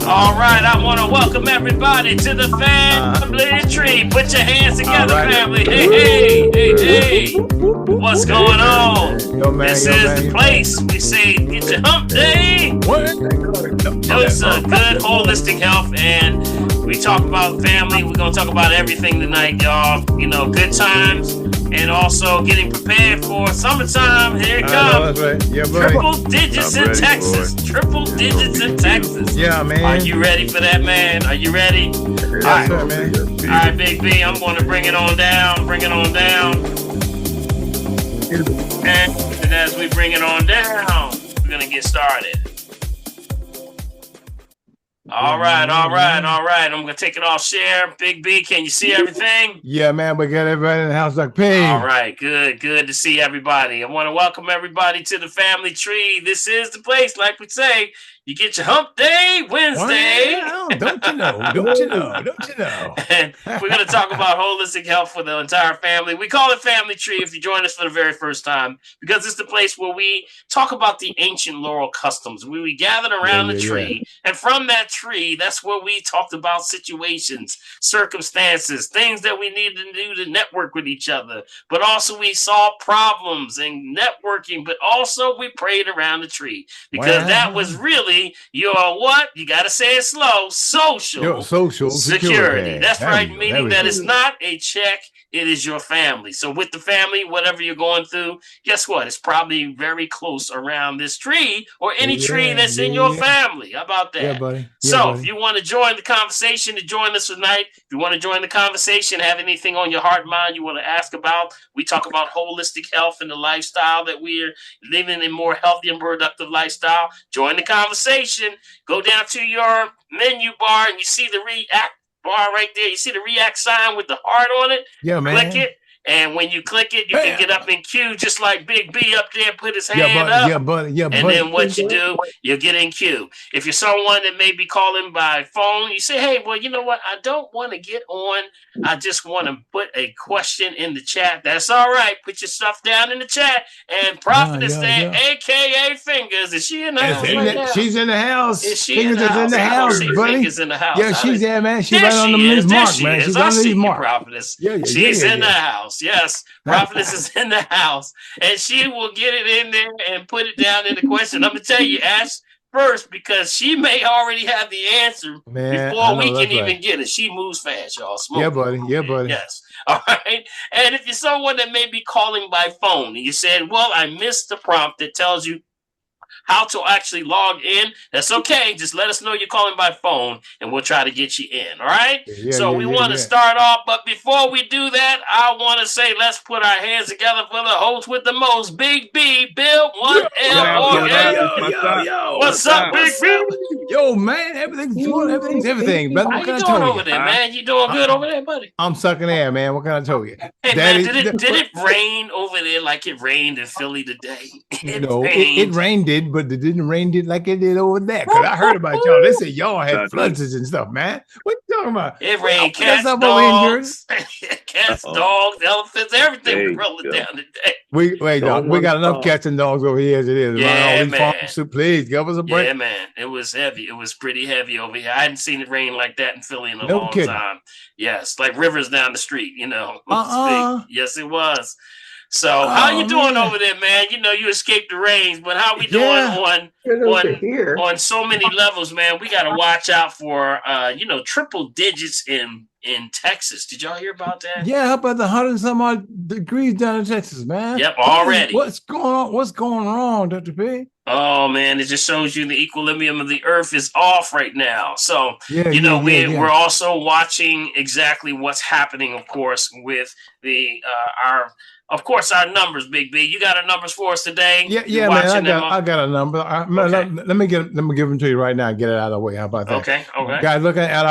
All right, I want to welcome everybody to the family tree. Put your hands together, family. Hey. What's going on? This is the place. We say, get your hump day. It's a good holistic health, and we talk about family. We're going to talk about everything tonight, y'all. You know, good times, and also getting prepared for summertime. Here it comes. Right. Yeah, triple digits in Texas. Triple digits in Texas. Yeah, man. Are you ready for that, man? Are you ready? Yes, sir, man. All right, Big B, I'm going to bring it on down. And as we bring it on down, we're going to get started. All right. I'm going to take it off share. Big B, can you see everything? Yeah, man, we got everybody in the house like pig. All right, good to see everybody. I want to welcome everybody to the family tree. This is the place, like we say, you get your hump day Wednesday. Wow, don't you know? And we're going to talk about holistic health for the entire family. We call it Family Tree if you join us for the very first time, because it's the place where we talk about the ancient laurel customs. We gathered around the tree, and from that tree, that's where we talked about situations, circumstances, things that we needed to do to network with each other. But also we solved problems and networking, but also we prayed around the tree, because that was really your what? You got to say it slow. Social security. That's right. Meaning that it's not a check. It is your family. So with the family, whatever you're going through, guess what? It's probably very close around this tree or any tree that's in your family. How about that? Yeah, buddy. If you want to join the conversation, to join us tonight, if you want to join the conversation, have anything on your heart and mind you want to ask about, we talk about holistic health and the lifestyle that we're living in, more healthy and productive lifestyle. Join the conversation. Go down to your menu bar and you see the React bar right there. You see the React sign with the heart on it? Yeah, man. Click it. And when you click it, you can get up in queue just like Big B up there, put his hand up. And then what you do, you get in queue. If you're someone that may be calling by phone, you say, hey, well, you know what? I don't want to get on. I just want to put a question in the chat. That's all right. Put your stuff down in the chat. And Prophetess there, a.k.a. Fingers, is she in the house right now? She's in the house. Is she Fingers in the house? is in the house, buddy. Fingers in the house. Yeah, she's there, man. She's right on the mark, man. She's on the mark. Prophetess. She's in the house. Yes, Prophetess is in the house, and she will get it in there and put it down in the question. I'm gonna tell you, ask first, because she may already have the answer before we can even get it. She moves fast, y'all. Yeah, buddy. Yes. All right. And if you're someone that may be calling by phone, and you said, well, I missed the prompt that tells you how to actually log in, that's okay. Just let us know you're calling by phone, and we'll try to get you in. All right? We want to start off, but before we do that, I want to say let's put our hands together for the host with the most, Big B, Bill, 1L. Yo. What's up, Big B? Yo, man, everything's everything, brother. How you doing over there, man? You doing good over there, buddy? I'm sucking air, man. What can I tell you? Hey, man, did it rain over there like it rained in Philly today? It rained, but it didn't rain like it did over there. Because I heard about y'all. They said y'all had floods and stuff, man. What you talking about? It rained cats, dogs, elephants, everything rolling down today. We got enough cats and dogs over here as it is. Yeah, man. So please give us a break. Yeah, man. It was heavy. It was pretty heavy over here. I hadn't seen it rain like that in Philly in a long time. Yes, like rivers down the street, you know. Yes, it was. So how you doing over there, man? You know, you escaped the rains, but how we doing on so many levels, man? We got to watch out for, triple digits in Texas. Did y'all hear about that? Yeah, how about the 100-some odd degrees down in Texas, man? Yep, already. What's going on? What's going wrong, Dr. P? Oh, man, it just shows you the equilibrium of the earth is off right now. So, we're also watching exactly what's happening, of course, with the our numbers, Big B. You got our numbers for us today? Yeah, man. I got a number. Let me give them to you right now and get it out of the way. How about that? Okay. Guys, looking at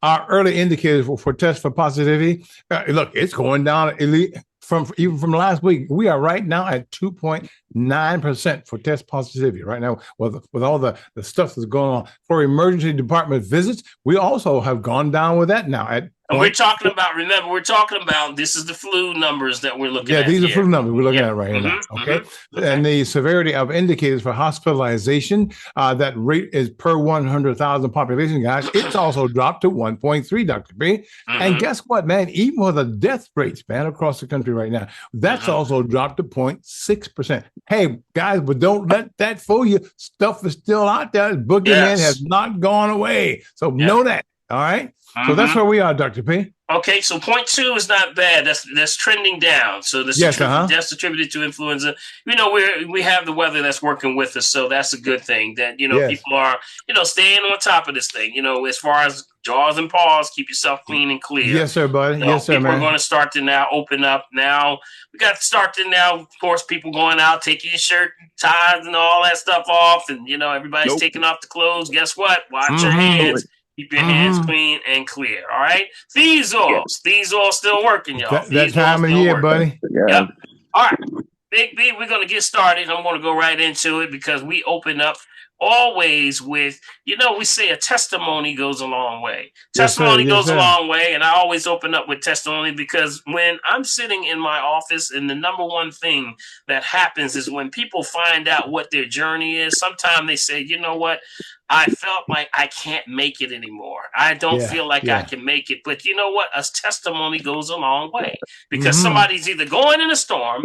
our early indicators for tests for positivity. Look, it's going down. Even from last week, we are right now at 2.9%. 9% for test positivity right now. With all the stuff that's going on for emergency department visits, we also have gone down with that now. And we're talking about, remember, we're talking about, this is the flu numbers that we're looking at. Yeah, these are flu numbers we're looking at right now. Okay. And the severity of indicators for hospitalization, that rate is per 100,000 population, guys. It's also dropped to 1.3, Dr. B. And guess what, man? Even with the death rates, man, across the country right now, that's also dropped to 0.6%. Hey, guys, but don't let that fool you. Stuff is still out there. Boogeyman has not gone away. So know that. All right. So that's where we are, Dr. P. Okay, so 0.2 is not bad. That's trending down. So that's attributed to influenza. You know, we have the weather that's working with us, so that's a good thing. That people are staying on top of this thing. As far as jaws and paws, keep yourself clean and clear. Yes, sir, buddy. Yes, sir, man. We're going to start to now open up. Now we got to start to now. Of course, people going out, taking your shirt, ties, and all that stuff off, and everybody's taking off the clothes. Guess what? Watch your hands. Keep your hands clean and clear. All right. These oils still working, y'all. That time of year, buddy. Yep. All right. Big B, we're going to get started. I'm going to go right into it because we open up always with, we say a testimony goes a long way. Testimony goes a long way. And I always open up with testimony because when I'm sitting in my office, and the number one thing that happens is when people find out what their journey is, sometimes they say, you know what? I felt like I can't make it anymore. I don't feel like I can make it. But you know what? A testimony goes a long way because somebody's either going in a storm,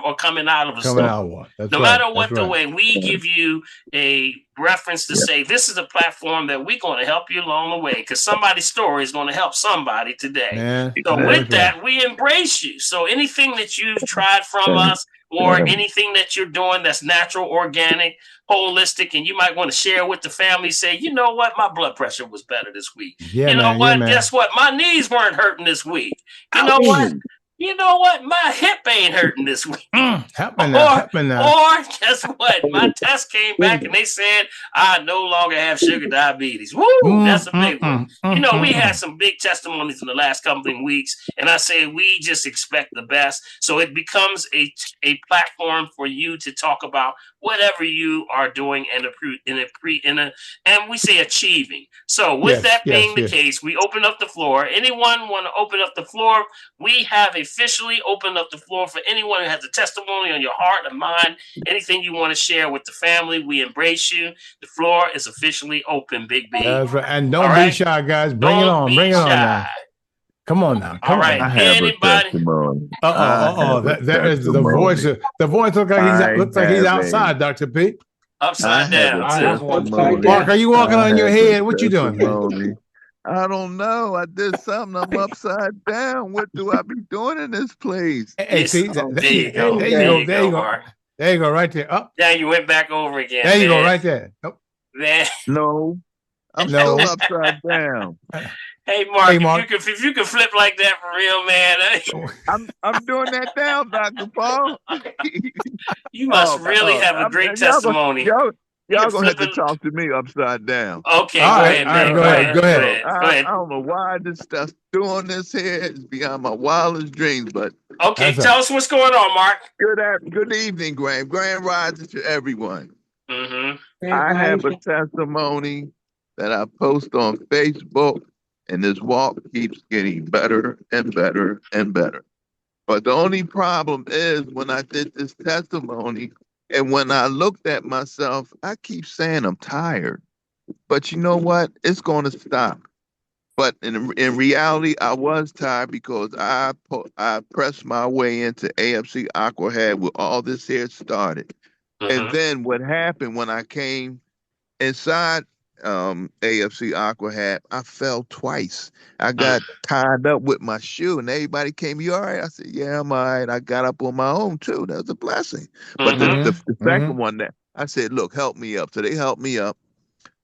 or coming out of a storm. No matter what the way, we give you a reference to say this is a platform that we're going to help you along the way because somebody's story is going to help somebody today. So with that, we embrace you. So anything that you've tried from us, or anything that you're doing that's natural, organic, holistic, and you might want to share with the family, say, you know what, my blood pressure was better this week. Guess what? My knees weren't hurting this week. You know what? My hip ain't hurting this week. Happening now. Or guess what? My test came back and they said I no longer have sugar diabetes. Woo! That's a big one. We had some big testimonies in the last couple of weeks, and I say we just expect the best. So it becomes a platform for you to talk about whatever you are doing and we say achieving. So with that being the case, we open up the floor. Anyone want to open up the floor? We have officially opened up the floor for anyone who has a testimony on your heart and mind, anything you want to share with the family. We embrace you. The floor is officially open, Big B. That's right. And don't be shy, guys. Bring it on now. Come on now. Come on. I have a testimony. That is the voice. The voice looks like he's outside, Dr. P. Upside down. Mark, are you walking on your head? What you doing, man? I don't know. I did something. I'm upside down. What do I be doing in this place? Hey, see, there you go. There you go, right there. Up. Yeah, you went back over again. There you go, right there. Nope. No, I'm still upside down. Hey, Mark. If you can flip like that for real, man. I'm doing that now, Dr. Paul. You must really have a great testimony. Y'all gonna have to talk to me upside down. Okay, go ahead. I don't know why this stuff's doing this here. It's beyond my wildest dreams, but okay, tell us what's going on, Mark. Good evening, Graham. Grand rising to everyone. Mm-hmm. I have a testimony that I post on Facebook, and this walk keeps getting better and better and better. But the only problem is when I did this testimony, and when I looked at myself, I keep saying I'm tired. But you know what? It's going to stop. But in reality, I was tired because I pressed my way into AFC Aquahead where all this here started. And then what happened when I came inside AFC Aquahead, I fell twice. I got tied up with my shoe, and everybody came, "You all right?" I said, "Yeah, I'm all right." I got up on my own too. That was a blessing. But the second one, that I said, "Look, help me up." So they helped me up.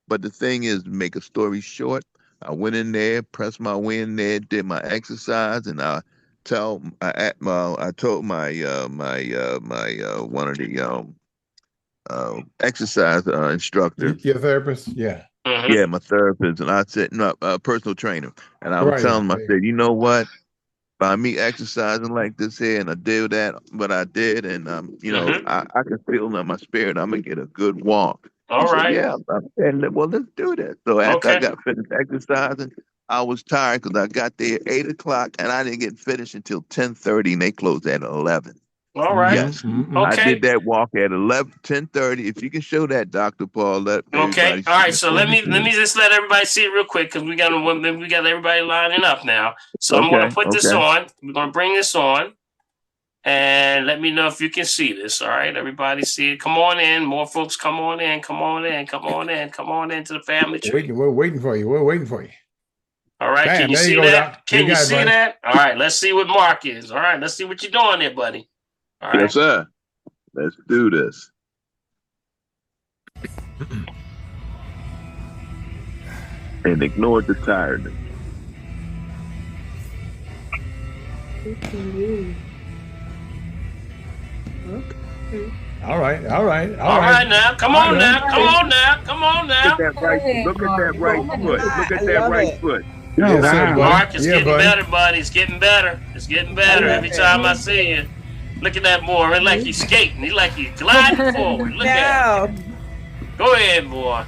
But the thing is, to make a story short, I went in there, pressed my way in there, did my exercise, and I told my one of the exercise instructor. Your therapist? Yeah. Yeah, my therapist. And I said, no, personal trainer. And I was telling him, I said, you know what? by me exercising like this here, and I did that, but I did, and I can feel in my spirit I'm gonna get a good walk. He All said, right. "Yeah," and well, let's do that. So after I Okay. got finished exercising, I was tired because I got there at 8 o'clock, and I didn't get finished until 10:30, and they closed at 11. All right. Yes, I Okay. did that walk at 10:30. If you can show that, Dr. Paul, let Okay. everybody All see right. it So for let me, me please. just let everybody see it real quick because we got everybody lining up now. So I'm gonna Okay, put this okay. on. We're gonna bring this on. And let me know if you can see this. All right, everybody see it. Come on in. More folks come on in. Come on in. Come on in. Come on into the family tree. We're waiting for you. We're waiting for you. All right, Bam, can you there you see go, that? Doc. Can you got it, see buddy. that? All right, let's see what Mark is. All right, let's see what you're doing there, buddy. All right. Yes, sir. Let's do this. And ignore the tiredness. All right. All right now. Come on now. Come on now. Come on now. Look at that right foot. Look at that right foot. Yes, sir, buddy. Mark, it's getting buddy. better, buddy. It's getting better. It's getting better every time I see you. Look at that boy. It's like he's skating. He's like he's gliding forward. Look at him. Go ahead, boy.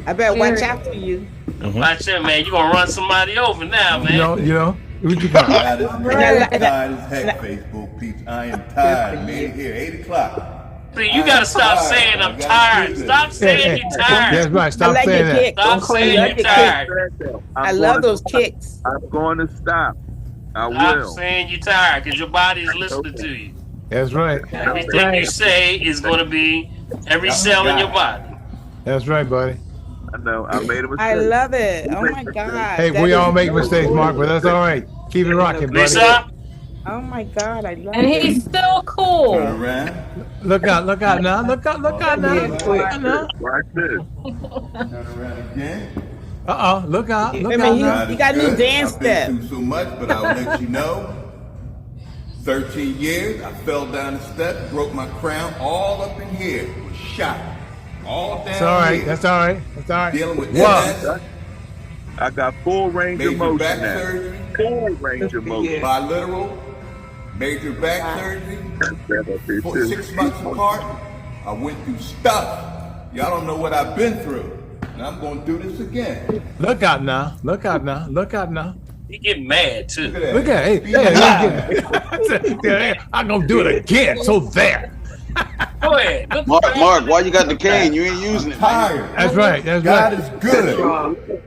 I better watch out for you. Watch out, man. You're going to run somebody over now, man. You know, what you got? I'm tired as heck, Facebook peeps. I am tired. Made it here, 8 o'clock. See, you got to stop saying I'm tired. Stop saying you're tired. That's right. Stop I like saying your that. kicks. Stop saying you're tired. I love those kicks. I'm going to stop. I Stop will. saying you're tired because your body's listening to you. That's right. Everything you say is going to be every cell in your body. That's right, buddy. I know. I made a mistake. I love it. Oh my God. Hey, That we is all make so mistakes, cool. Mark, but that's all right. Keep it rocking, buddy. Lisa? Oh my God, I love And it. he's still cool. Turn around. Look out now. Look out now. Watch this. Turn around again. Look out I now. mean, he got new dance I've been steps. through so much, but I'll let you know. 13 years, I fell down the steps, broke my crown, all up in here, was shot. All down That's all right. here. That's all right. That's all right. Dealing with What? MS, I got full range of major motion back now. surgery, Full range of motion. bilateral, major back surgery, 6 months apart. I went through stuff. Y'all don't know what I've been through. And I'm going to do this again. Look out now. Look out now. He get mad, too. Look at that. Look at it. Hey, I'm going to do it again. So there. Go ahead. Look, Mark, why you got the cane? You ain't using it. Tired. That's right. God is good.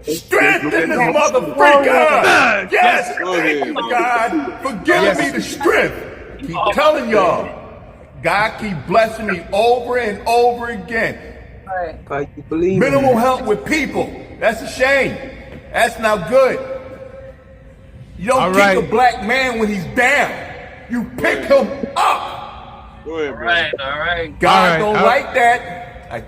Strengthen this motherfucker. Yes. Go ahead. God, for giving me the strength. Keep telling y'all. God keep blessing me over and over again. Minimal help with people. That's a shame. That's not good. You don't All kick right. a black man when he's down. You pick him up. Go ahead, all bro. right. God All don't right. like that. I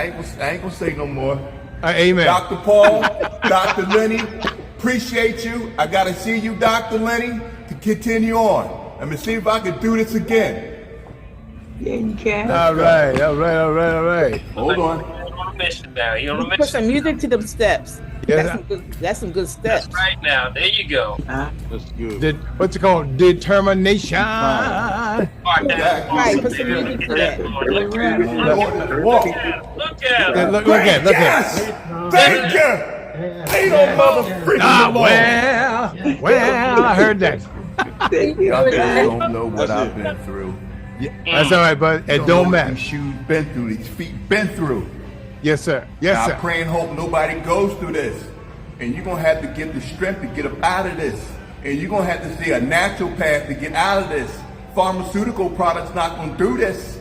ain't gonna say no more. Amen. Dr. Paul, Dr. Lenny, appreciate you. I gotta see you, Dr. Lenny, to continue on. I'm gonna see if I can do this again. All right. Hold on. You're on a mission now. You're on a Put mission some music to them steps. Yeah. That's some good steps. right now. There you go. That's good. What's it called? Determination. Mark, that's Right, awesome, put some man. music to that. Look at him. Walk. Look at him. Look at. Yes! Thank you! Ain't no motherfucking Well, I heard that. Y'all don't know what I've been through. That's all right, bud. It don't These matter. shoes been through, these feet been through. Yes, sir. Yes, I sir. pray and hope nobody goes through this. And you're going to have to get the strength to get up out of this. And you're going to have to see a natural path to get out of this. Pharmaceutical products not going to do this.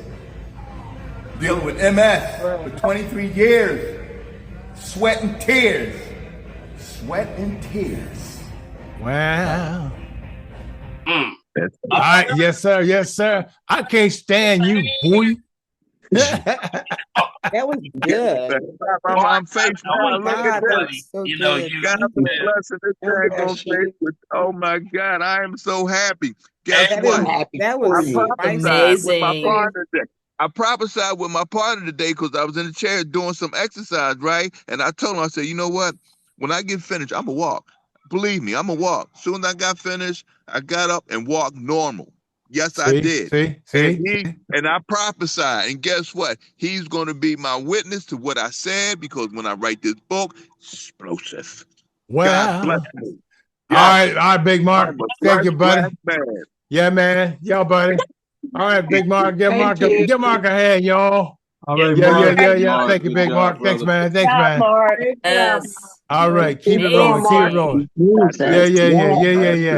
Dealing with MS for 23 years. Sweat and tears. Sweat and tears. Wow. All right. Yes, sir. I can't stand you, boy. That was good. I'm faithful. I wanna Look God, at that this. was so You know, good. you God is blessing this thing on Facebook. Oh my God, I am so happy. Guess That what? That I was prophesied with my Amazing. partner today. I prophesied with my partner today because I was in the chair doing some exercise, right? And I told him, I said, you know what? When I get finished, I'm gonna walk. Believe me, I'm a walk. Soon as I got finished, I got up and walked normal. Yes, I See, did. see. And I prophesied. And guess what? He's going to be my witness to what I said, because when I write this book, explosive. God bless Well, me. all right, Big Mark. I'm a Thank you, first class buddy. man. Yeah, man. Yo, buddy. All right, Big Mark. Give Mark a hand, y'all. All right, Yeah. Mark, Thank you, good Big job, Mark. Thanks, brother. man. Thanks, man. Yes. All right, keep it rolling. Keep it rolling. Yeah.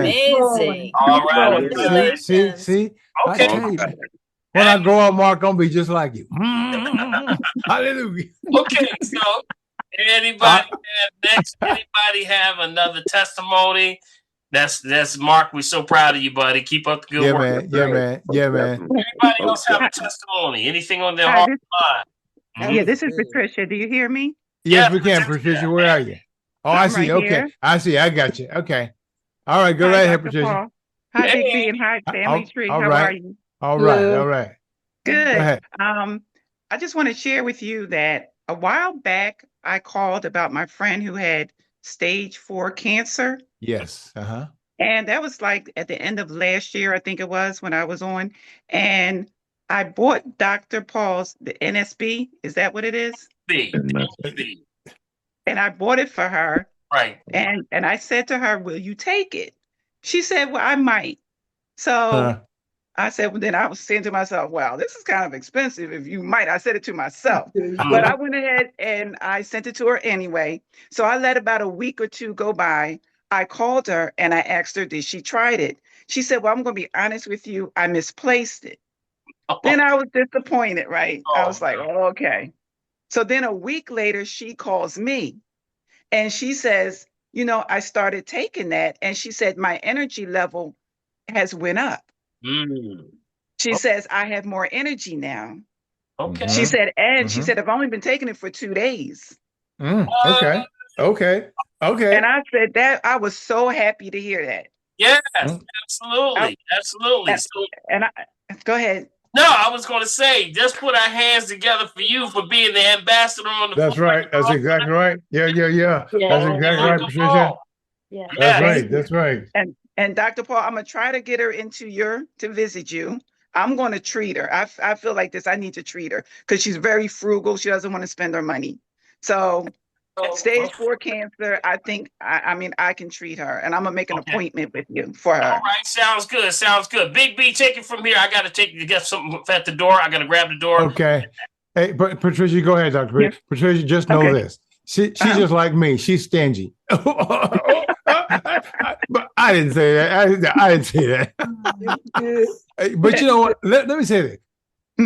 Amazing. All right. Congratulations. See. I Okay. tell you, when I grow up, Mark, gonna be just like you. Hallelujah. Okay. So, anybody have another testimony? That's Mark. We're so proud of you, buddy. Keep up the good work. Yeah, man. Anybody else have a testimony? Anything on their Hi, heart and mind? yeah, this is Patricia. Do you hear me? Yes, Yeah, we can, Patricia. Where are you? Oh, I I'm see. right Okay. here. I see. I got you. Okay. All right. Go Hi, right ahead, Dr. Patricia. Paul. Hi, Big B, Hey. and hi, Family Tree. all How right. are you? All right. Go Good. ahead. I just want to share with you that a while back, I called about my friend who had stage 4 cancer. Yes. And that was like at the end of last year, I think it was, when I was on. And I bought Dr. Paul's, the NSB. Is that what it is? B. And I bought it for her. Right. And I said to her, will you take it? She said, well, I might. So I said, well, then I was saying to myself, wow, this is kind of expensive if you might. I said it to myself, but I went ahead and I sent it to her anyway. So I let about a week or two go by. I called her and I asked her, did she try it? She said, well, I'm going to be honest with you. I misplaced it. Then I was disappointed, right? I was like, oh, okay. So then a week later, she calls me and she says, you know, I started taking that. And she said, my energy level has went up. She says, I have more energy now. Okay. She said, and she said, I've only been taking it for 2 days. Okay. And I said that I was so happy to hear that. Yes, absolutely. And I go ahead. No, I was going to say, just put our hands together for you for being the ambassador on the That's right. That's exactly right. Yeah. That's exactly right, Patricia. Yeah. That's right. And Dr. Paul, I'm gonna try to get her to visit you. I'm going to treat her. I feel like this. I need to treat her because she's very frugal. She doesn't want to spend her money. So stage 4 cancer, I think, I mean, I can treat her, and I'm gonna make an appointment with you for her. All right, sounds good. Big B, take it from here. I got to get something at the door. I got to grab the door. Okay. Hey, but Patricia, go ahead, Dr. Yeah. Patricia, just know this. She's just like me. She's stingy. But I didn't say that. I didn't say that. But you know what? Let me say this.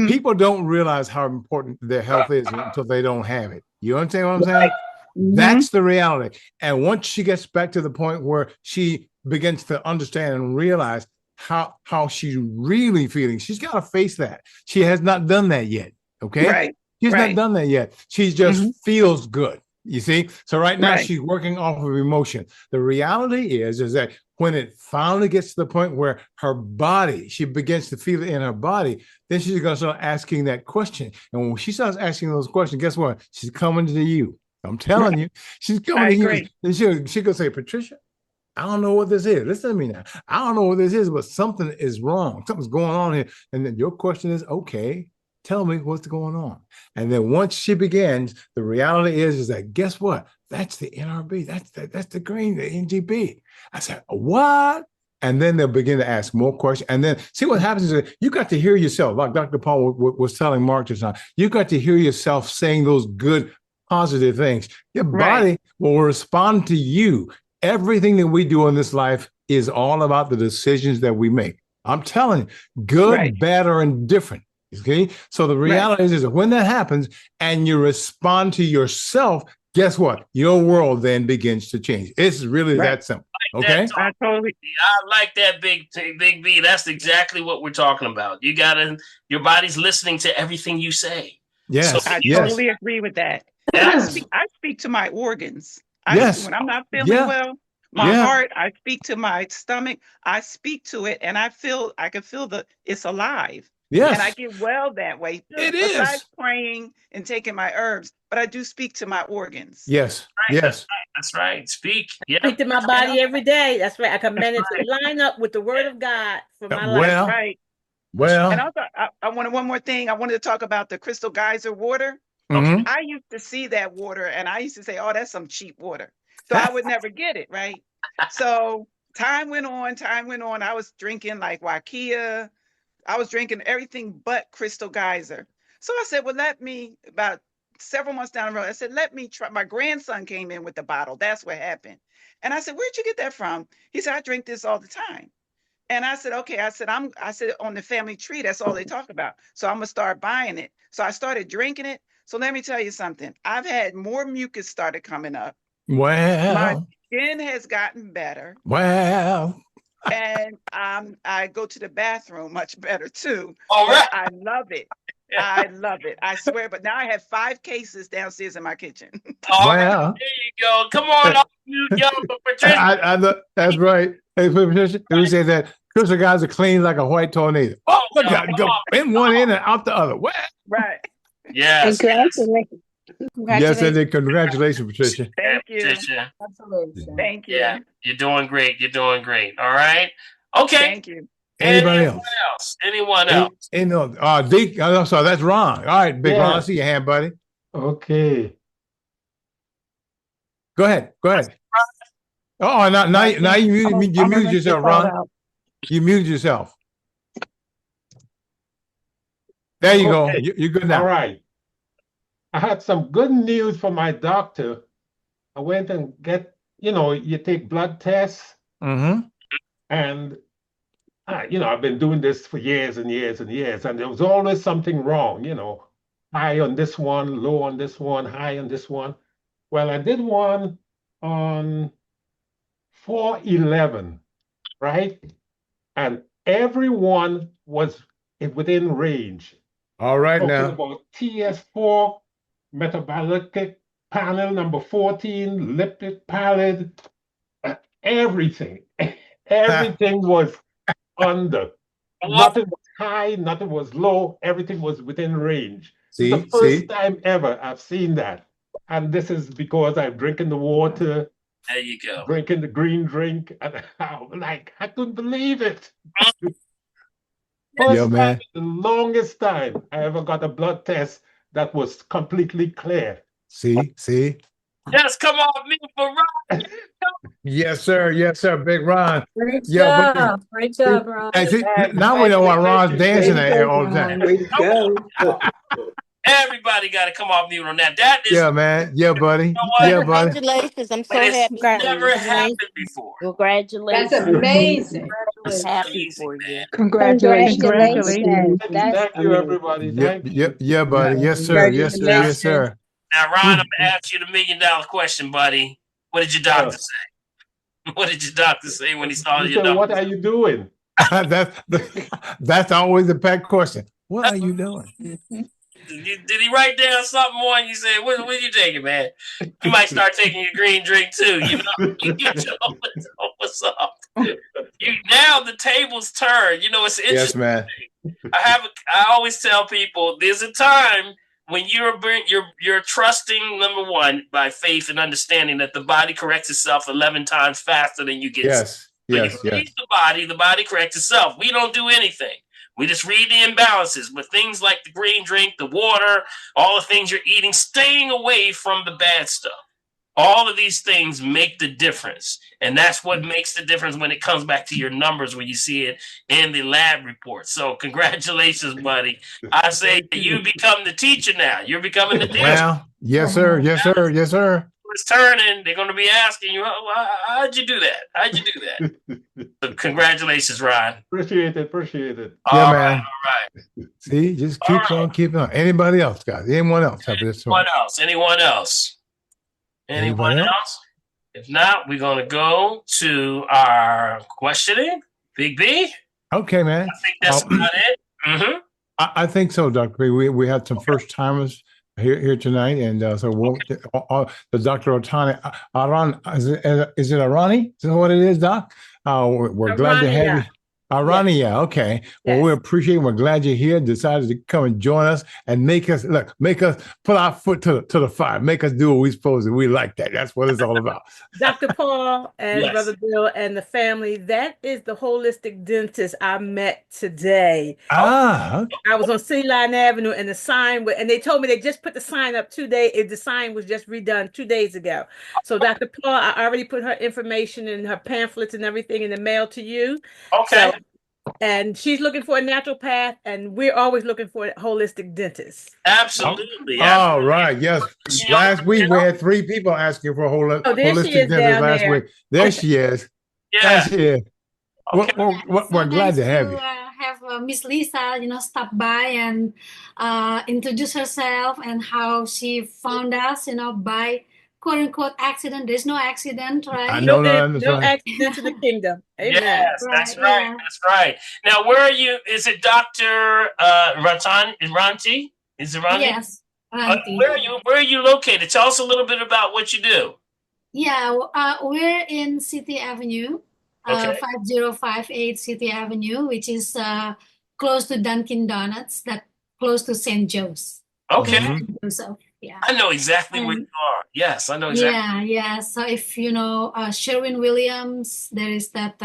People don't realize how important their health is until they don't have it. You understand what I'm saying? That's the reality. And once she gets back to the point where she begins to understand and realize how she's really feeling, she's got to face that. She has not done that yet. Okay. Right. She's not done that yet. She just feels good. You see? So right now she's working off of emotion. The reality is that when it finally gets to the point where her body, she begins to feel it in her body, then she's going to start asking that question. And when she starts asking those questions, guess what? She's coming to you. I'm telling you, she's coming to you. And she'll go say, Patricia, I don't know what this is. Listen to me now. I don't know what this is, but something is wrong. Something's going on here. And then your question is, okay, tell me what's going on. And then once she begins, the reality is that guess what? That's the NRB. That's the green, the NGB. I said, what? And then they'll begin to ask more questions. And then see what happens is you got to hear yourself, like Dr. Paul was telling Mark just now, you got to hear yourself saying those good, positive things. Your body will respond to you. Everything that we do in this life is all about the decisions that we make. I'm telling you, good, bad, or indifferent. Okay. So the reality is that when that happens and you respond to yourself, guess what? Your world then begins to change. It's really that simple. Okay. I like that, Big B. That's exactly what we're talking about. Your body's listening to everything you say. Yes. So I totally agree with that. I speak to my organs. When I'm not feeling well, my heart, I speak to my stomach, I speak to it, and I can feel it's alive. And I Yes, get well that way, it besides is. praying and taking my herbs, but I do speak to my organs. Yes, Right, yes. that's right. Speak. Yeah. Speak to my body every day. That's right. I command it to line up with the word of God for my life. Well, Right. And well. also, I wanted one more thing. I wanted to talk about the crystal geyser water. Okay. Mhm. I used to see that water and I used to say, oh, that's some cheap water. So I would never get it, right? So time went on, time went on. I was drinking like Wakia. I was drinking everything but crystal geyser. So I said, well, let me, about several months down the road, I said, let me try. My grandson came in with the bottle. That's what happened. And I said, where'd you get that from? He said, I drink this all the time. And I said, okay. I said, on the family tree, that's all they talk about. So I'm gonna start buying it. So I started drinking it. So let me tell you something. I've had more mucus started coming up. My Well, skin has gotten better. well. And I go to the bathroom much better too. All But right. I love it. I love it. I swear. But now I have 5 cases downstairs in my kitchen. All right. Well, There you go. Come on off mute, yo, Patricia. that's right. Hey, Patricia, we say that crystal guys are clean like a white tornado. Oh, look no, at it come go on. in one end and out the other. Well, Right. Yes. Congratulations. yes, and congratulations, Patricia. Thank you. Patricia. Congratulations. Thank you. Yeah, you're doing great. You're doing great. All right. Okay. Thank you. Anybody Anyone else? else? Anyone else? No, Deke. I'm sorry, that's Ron. All right, Big Ron, I Yeah. see your hand, buddy. Okay. Go ahead. Oh, now you muted yourself, Ron. You muted yourself. There you go. Okay. You're good now. All right. I had some good news from my doctor. I went and you take blood tests, Mm-hmm. and I've been doing this for years and years and years, and there was always something wrong, high on this one, low on this one, high on this one. Well, I did one on 4/11, right? And everyone was within range. All right Talking now. about TS4, metabolic panel number 14, lipid pallid, everything. Everything was under. Nothing was high, nothing was low, everything was within range. It's the first time ever I've seen that. And this is because I'm drinking the water, There you go. drinking the green drink, and I couldn't believe it. First time, the longest time I ever got a blood test that was completely clear. See. Yes, come on, me for Ron. Yes, sir, Big Ron. Great Yeah, job. Great job, Ron. Hey, see, now we know why Ron's dancing there all the time. Way to go. Everybody got to come off mute on that. That is, Yeah, man. Yeah, buddy. You know what? Yeah, buddy. Congratulations. I'm so but it's happy. never happened before. Congratulations. That's amazing. It's Happy amazing, for you. man. Congratulations. Thank you, everybody. Thank you. Yeah, buddy. Yes, sir. Yes, sir. Now, Ron, I'm going to ask you the $1 million question, buddy. What did your doctor say? What did your doctor say when he saw He your said, what doctor? are you doing? That's always the pet question. What are you doing? Did he write down something on you? Said, what are you taking, man? You might start taking your green drink too. You know what's up. Now the tables turn. You know, it's interesting. Yes, man. I always tell people there's a time when you're trusting, number one, by faith and understanding that the body corrects itself 11 times faster than you get sick. Yes. You feed the body corrects itself. We don't do anything. We just read the imbalances, but things like the green drink, the water, all the things you're eating, staying away from the bad stuff. All of these things make the difference. And that's what makes the difference when it comes back to your numbers when you see it in the lab report. So congratulations, buddy. I say you become the teacher now. You're becoming the teacher. Well, yes, sir. It's turning. They're going to be asking you, how'd you do that? So congratulations, Ron. Appreciate it. All man. right. See, just keep on keeping on. Anybody else, guys? Anyone else? Anyone else? If not, we're going to go to our questioning. Big B? Okay, man. I think that's about it. Mm-hmm. I think so, Dr. B. We had some first timers here tonight, and so the Dr. Otani, Aran, is it Arani? Is that what it is, Doc? We're glad to have you. Arania, okay. Well, we Yes. appreciate it. We're glad you're here. Decided to come and join us and make us put our foot to the fire, make us do what we're supposed to. We like that. That's what it's all about. Dr. Paul and Yes. Brother Bill and the family, that is the holistic dentist I met today. Ah, I was on City Line Avenue and the sign, and they told me they just put the sign up 2 days. The sign was just redone 2 days ago. So Dr. Paul, I already put her information and her pamphlets and everything in the mail to you. Okay. So, and she's looking for a natural path, and we're always looking for a holistic dentist. Absolutely. all right. Yes. Last week we had 3 people asking for Oh, there she holistic is dentist down last there. week. There Okay. she is. Yeah. There she is. Okay. We're glad to have you. Have Miss Lisa, stop by and introduce herself and how she found us, by quote unquote accident. There's no accident, right? I know. No accidents in the kingdom. Amen. Yes, that's Right, right. yeah. That's right. Now, where are you? Is it Dr. Ranti? Is it Ranti? Yes, Ranti. Where are you located? Tell us a little bit about what you do. Yeah, we're in City Avenue, Okay. 5058 City Avenue, which is close to Dunkin' Donuts, that close to St. Joe's. Okay. Mhm. Joseph, yeah. I know exactly where you are. Yes, I know exactly. Yeah. So if you know Sherwin-Williams, there is that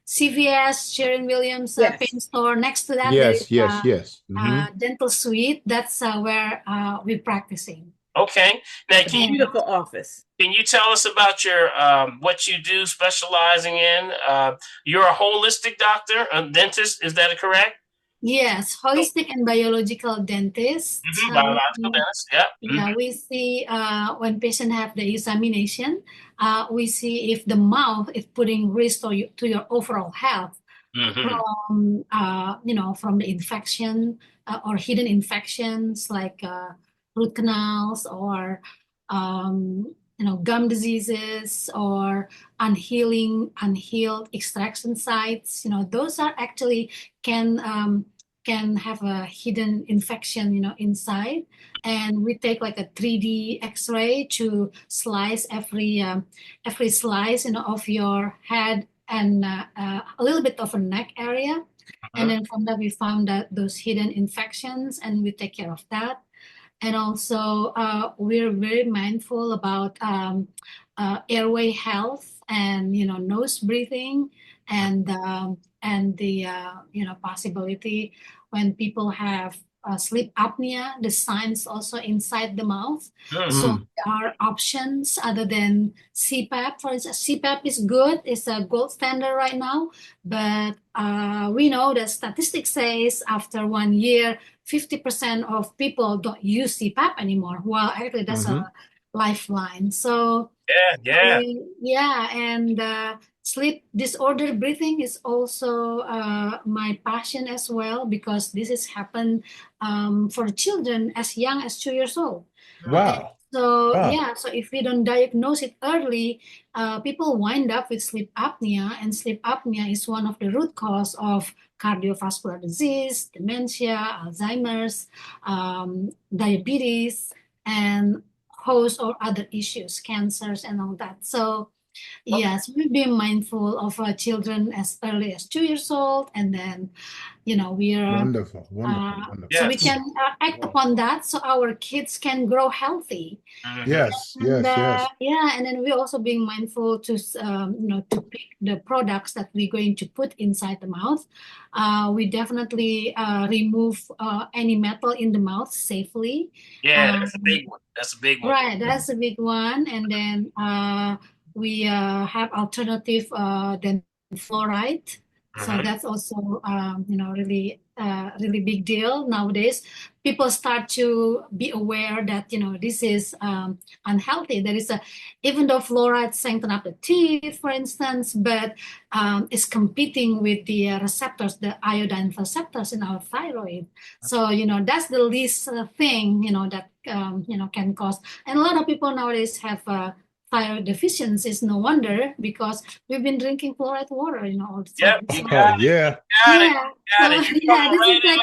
CVS Sherwin-Williams Yes. paint store. Next to that, there Yes, is yes. Mhm. dental suite. That's where we're practicing. Okay. Now, It's a beautiful office. can you tell us about your what you do, specializing in? You're a holistic doctor, a dentist. Is that correct? Yes, holistic and biological dentist. Biological dentist. Yeah. Yeah, we see when patients have the examination, we see if the mouth is putting risk to your overall health from from the infection or hidden infections like root canals or gum diseases or unhealed extraction sites. Those are actually can have a hidden infection, inside. And we take like a 3D X-ray to slice every slice, of your head and a little bit of a neck area. And then from that, we found that those hidden infections, and we take care of that. And also, we're very mindful about airway health and nose breathing and the possibility when people have sleep apnea, the signs also inside the mouth. So there are options other than CPAP. For instance, CPAP is good; it's a gold standard right now. But we know that statistics says after 1 year, 50% of people don't use CPAP anymore. Well, actually, that's a lifeline. So yeah, and sleep disorder breathing is also my passion as well, because this has happened for children as young as 2 years old. Wow. So yeah, so if we don't diagnose it early, people wind up with sleep apnea, and sleep apnea is one of the root cause of cardiovascular disease, dementia, Alzheimer's, diabetes, and host or other issues, cancers, and all that. So yes, we be mindful of our children as early as 2 years old, and then we are wonderful. so we can act upon that, so our kids can grow healthy. Yes. Yeah, and then we're also being mindful to to pick the products that we're going to put inside the mouth. We definitely remove any metal in the mouth safely. Yeah, that's a big one. Right, that's a big one. And then we have alternative than fluoride. So that's also really big deal nowadays. People start to be aware that this is unhealthy. There is even though fluoride strengthen up the teeth, for instance, but it's competing with the receptors, the iodine receptors in our thyroid. So that's the least thing that can cause. And a lot of people nowadays have thyroid deficiencies. No wonder, because we've been drinking fluoride water, all the time. Yep, you got it. Yeah. This is like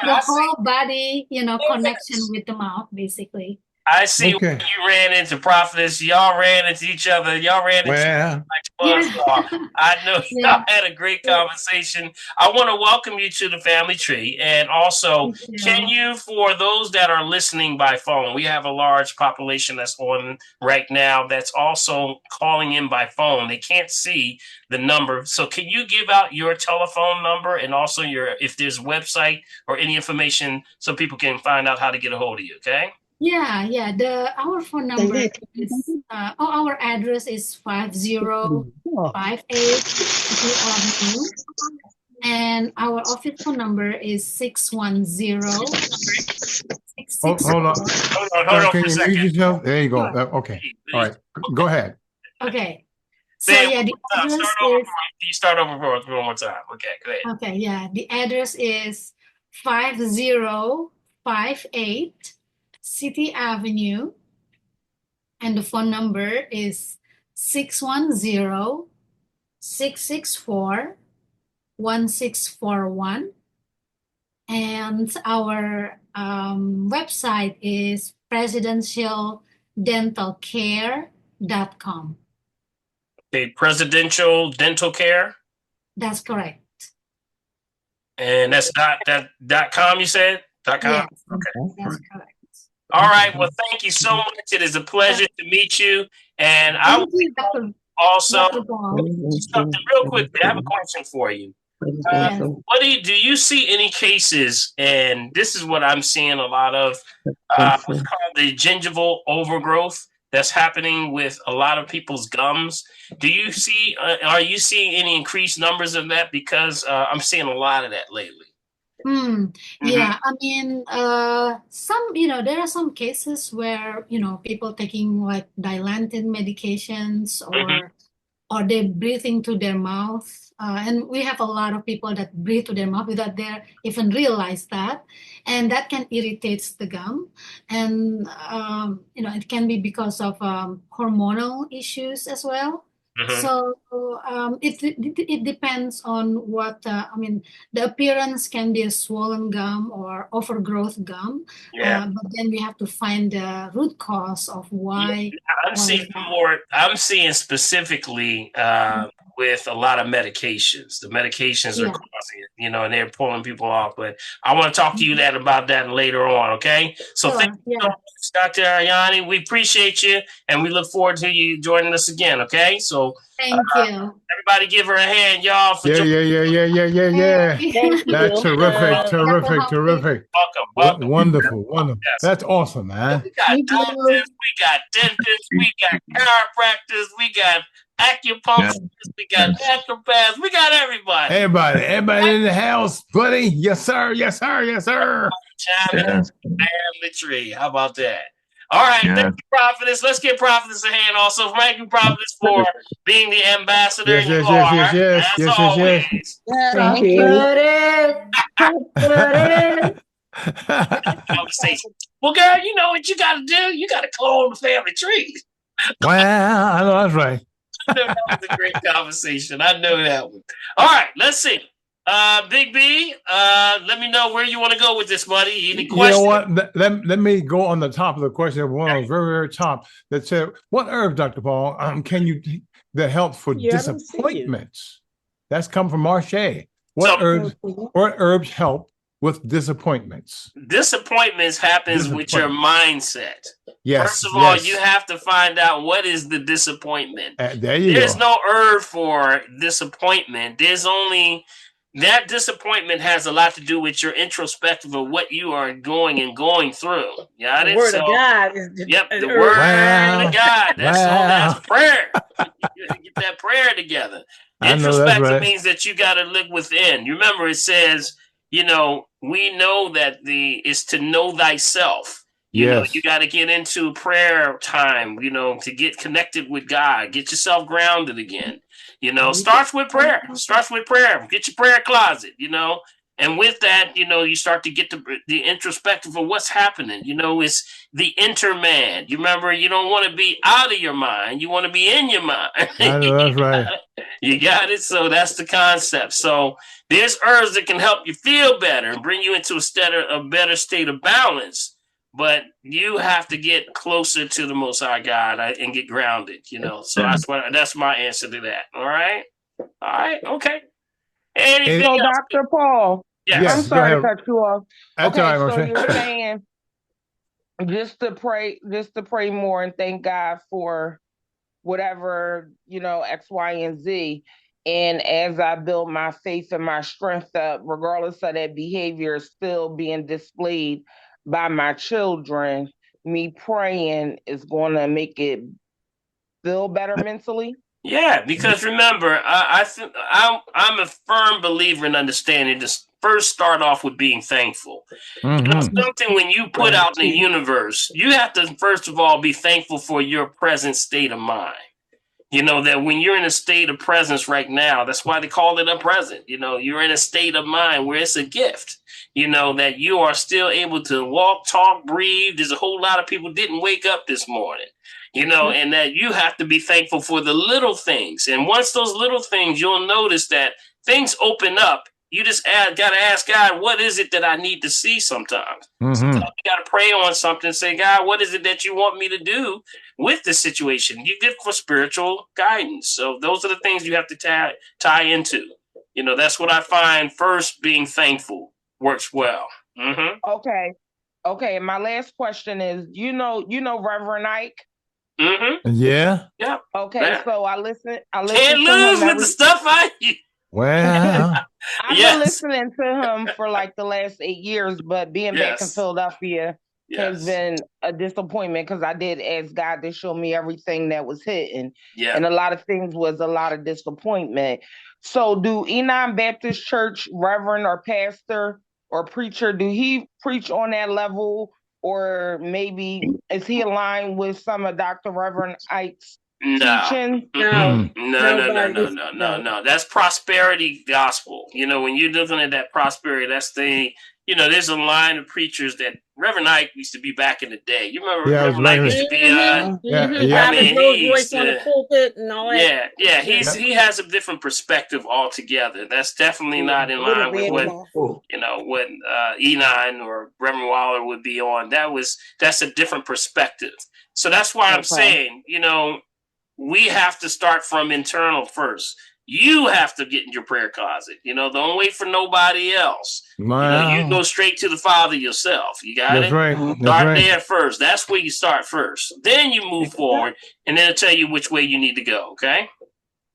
the whole body, connection with the mouth, basically. I see Okay. when you ran into Prophetess. Y'all ran into each other. Y'all ran into each other like Buzzsaw. I know y'all had a great conversation. I want to welcome you to the family tree. And also, can you, for those that are listening by phone, we have a large population that's on right now that's also calling in by phone. They can't see the number. So can you give out your telephone number and also if there's a website or any information so people can find out how to get a hold of you, okay? Yeah. Our phone number is our address is 5058 Avenue, and our office phone number is 610 Hold on. Hold on Can for a you second. mute yourself? There you go. Okay. All right. Go ahead. Okay. So Say yeah, the address Can you start over one more time? Okay, go ahead. Okay, yeah. The address is 5058 City Avenue, and the phone number is 610-664-1641. And our website is presidentialdentalcare.com. Okay, Presidential Dental Care. That's correct. And that's .com, you said? .com? Yes, okay. That's correct. All right. Well, thank you so much. It is a pleasure to meet you. And I would also something real quickly. I have a question for you. What do you see any cases? And this is what I'm seeing a lot of. What's called the gingival overgrowth that's happening with a lot of people's gums. Do you see? Are you seeing any increased numbers of that? Because I'm seeing a lot of that lately. Yeah, I mean, there are some cases where, people taking like dilantin medications or they breathing to their mouth. And we have a lot of people that breathe to their mouth without they even realize that. And that can irritate the gum. And, it can be because of hormonal issues as well. So it depends on what the appearance can be a swollen gum or overgrowth gum. But then we have to find the root cause of why. I'm seeing specifically with a lot of medications. The medications are causing it, and they're pulling people off. But I want to talk to you about that later on, okay? So thank you so much, Dr. Ariani. We appreciate you, and we look forward to you joining us again, okay? So thank you. Everybody give her a hand, y'all. For Yeah. That's terrific. Welcome. Wonderful. Yes. That's awesome, man. We got doctors, we got dentists, we got chiropractors, we got acupuncturists, we got naturopaths, we got everybody. Everybody in the house, buddy. Yes, sir. Family tree. How about that? All right, thank you, Prophetess. Let's give Prophetess a hand also. Thank you, Prophetess, for being the ambassador. Yes. Thank you. Conversation. Well, girl, you know what you got to do? You got to clone the family tree. Well, I know that's right. I know that was a great conversation. I know that one. All right, let's see. Big B, let me know where you want to go with this, buddy. Any questions? You know what? Let me go on the top of the question. One on the very, very top that said, "What herbs, Dr. Paul, can you that help for disappointments?" That's come from Marche. What herbs help with disappointments? Disappointments happens with your mindset. Yes. First of all, you have to find out what is the disappointment. There's no herb for disappointment. There's only that disappointment has a lot to do with your introspective of what you are going through. Got it? The word of God is the word of God. That's prayer. You gotta get that prayer together. Introspective means that you got to look within. You remember it says, we know that it's to know thyself. You know, you got to get into prayer time, to get connected with God, get yourself grounded again. Starts with prayer. Get your prayer closet, and with that, you start to get the introspective of what's happening. It's the inner man. You remember, you don't want to be out of your mind. You want to be in your mind. I know that's right. You got it. So that's the concept. So there's herbs that can help you feel better and bring you into a better state of balance. but you have to get closer to the Most High God and get grounded, So that's my answer to that. All right. Okay. Anything So, else? Dr. Paul, Yes. I'm sorry to cut you off. That's okay, all right, so Moshe. you're saying just to pray more and thank God for whatever, X, Y, and Z. And as I build my faith and my strength up, regardless of that behavior still being displayed by my children, me praying is going to make it feel better mentally. Yeah, because remember, I'm a firm believer in understanding to first start off with being thankful. Something when you put out in the universe, you have to first of all be thankful for your present state of mind. That when you're in a state of presence right now, that's why they call it a present. You're in a state of mind where it's a gift. That you are still able to walk, talk, breathe. There's a whole lot of people didn't wake up this morning. And that you have to be thankful for the little things. And once those little things, you'll notice that things open up. You just got to ask God, what is it that I need to see sometimes? Sometimes you got to pray on something and say, God, what is it that you want me to do with this situation? You get for spiritual guidance. So those are the things you have to tie into. That's what I find first, being thankful works well. Okay. And my last question is, Reverend Ike? Yeah. Okay, yeah. So I listen. Can't lose with the stuff I eat. Well, I've been listening to him for like the last 8 years, but being back in Philadelphia has been a disappointment because I did ask God to show me everything that was hidden. Yeah. And a lot of things was a lot of disappointment. So do Enon Baptist Church Reverend or pastor or preacher, do he preach on that level? Or maybe is he aligned with some of Dr. Reverend Ike's teaching? No. That's prosperity gospel. When you're looking at that prosperity, that's there's a line of preachers that Reverend Ike used to be back in the day. You remember Reverend Ike used to be on? Voice on the pulpit and all that. Yeah. He has a different perspective altogether. That's definitely not in line with what Enon or Reverend Waller would be on. That's a different perspective. So that's why I'm saying, we have to start from internal first. You have to get in your prayer closet. Don't wait for nobody else. You go straight to the Father yourself. You got it? That's right. Start there first. That's where you start first. Then you move forward, and then it'll tell you which way you need to go. Okay?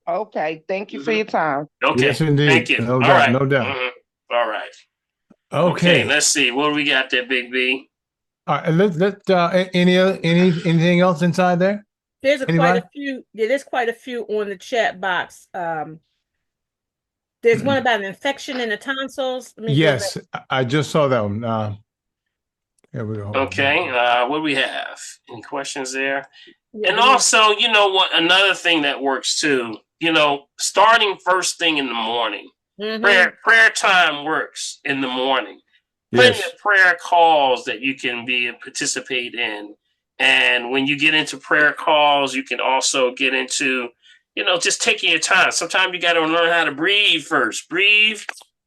Okay. Thank you for your time. Okay. Yes, indeed. Thank you. No All doubt. right. No doubt. All right. Okay. Let's see. What do we got there, Big B? All right. Anything else inside there? There's quite a few. Yeah, there's quite a few on the chat box. There's one about an infection in the tonsils. Yes, I just saw that one. Here we go. Okay. What do we have? Any questions there? Yeah, and also, you know what? Another thing that works too. Starting first thing in the morning. Prayer time works in the morning. Plenty of prayer calls that you can participate in. And when you get into prayer calls, you can also get into, just taking your time. Sometimes you got to learn how to breathe first. Breathe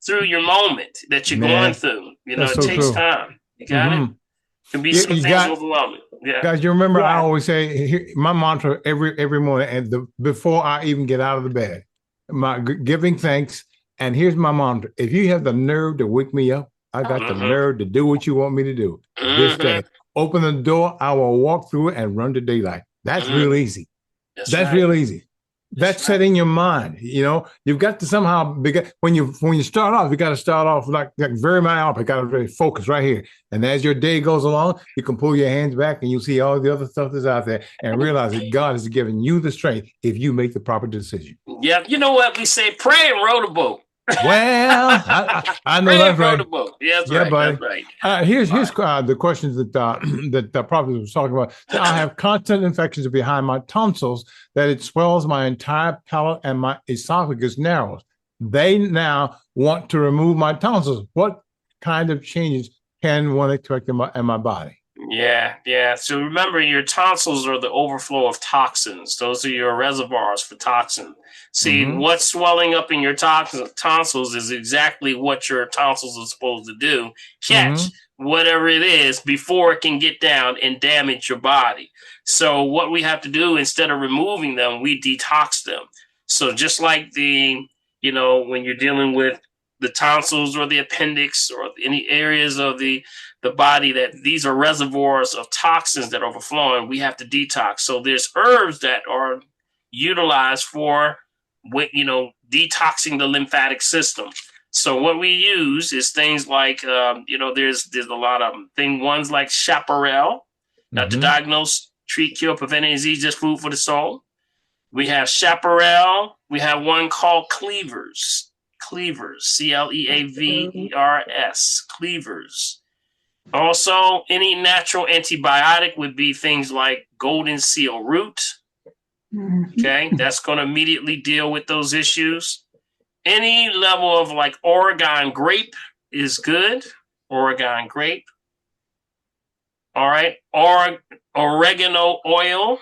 through your moment that you're going through. It takes time. You got it? It can be some things overwhelming. Yeah. Guys, you remember I always say my mantra every morning, and before I even get out of the bed, my giving thanks. And here's my mantra: if you have the nerve to wake me up, I got the nerve to do what you want me to do this day. Open the door, I will walk through it and run to daylight. That's real easy. That's real easy. That's setting your mind. You've got to somehow when you start off, you got to start off like very myopic. Got to really focus right here. And as your day goes along, you can pull your hands back and you see all the other stuff that's out there and realize that God is giving you the strength if you make the proper decision. Yeah, you know what we say? Pray and row the boat. Well, I know that's right. Yeah, that's right. Buddy. That's right. Here's the questions that the prophet was talking about. So I have constant infections behind my tonsils that it swells my entire palate and my esophagus narrows. They now want to remove my tonsils. What kind of changes can one expect in my body? Yeah. So remember, your tonsils are the overflow of toxins. Those are your reservoirs for toxin. See, what's swelling up in your tonsils is exactly what your tonsils are supposed to do. Catch whatever it is before it can get down and damage your body. So what we have to do, instead of removing them, we detox them. So just like when you're dealing with the tonsils or the appendix or any areas of the body, that these are reservoirs of toxins that are overflowing, we have to detox. So there's herbs that are utilized for, detoxing the lymphatic system. So what we use is things like, there's a lot of them. Ones like chaparral, to diagnose, treat, cure, prevent any disease, just food for the soul. We have chaparral. We have one called cleavers, Cleavers, cleavers. Also, any natural antibiotic would be things like golden seal root. Okay, that's going to immediately deal with those issues. Any level of like Oregon grape is good. Oregon grape. All right. Oregano oil.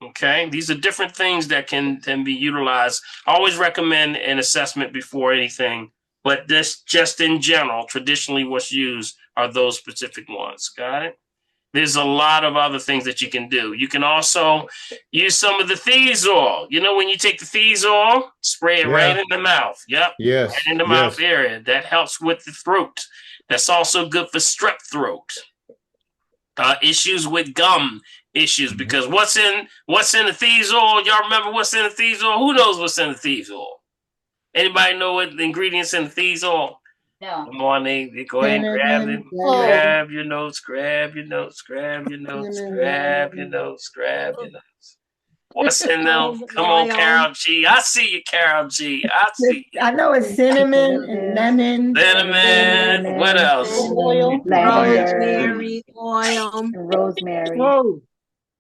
Okay. These are different things that can be utilized. I always recommend an assessment before anything, but this just in general, traditionally what's used are those specific ones. Got it? There's a lot of other things that you can do. You can also use some of the Thiazole. When you take the Thiazole, spray it right in the mouth. Yep. Yes. Right in the mouth area. That helps with the throat. That's also good for strep throat. Issues with gum issues, because what's in the Thiazole? Y'all remember what's in the Thiazole? Who knows what's in the Thiazole? Anybody know what the ingredients in the Thiazole? No. Come on, they go ahead and grab it. Grab your notes, grab your notes, grab your notes, grab your notes, grab your notes. What's in those? Come on, Carol G. I see you, Carol G. I see you. I know it's cinnamon and lemon. Cinnamon. What else? Oil. Rosemary oil. Rosemary.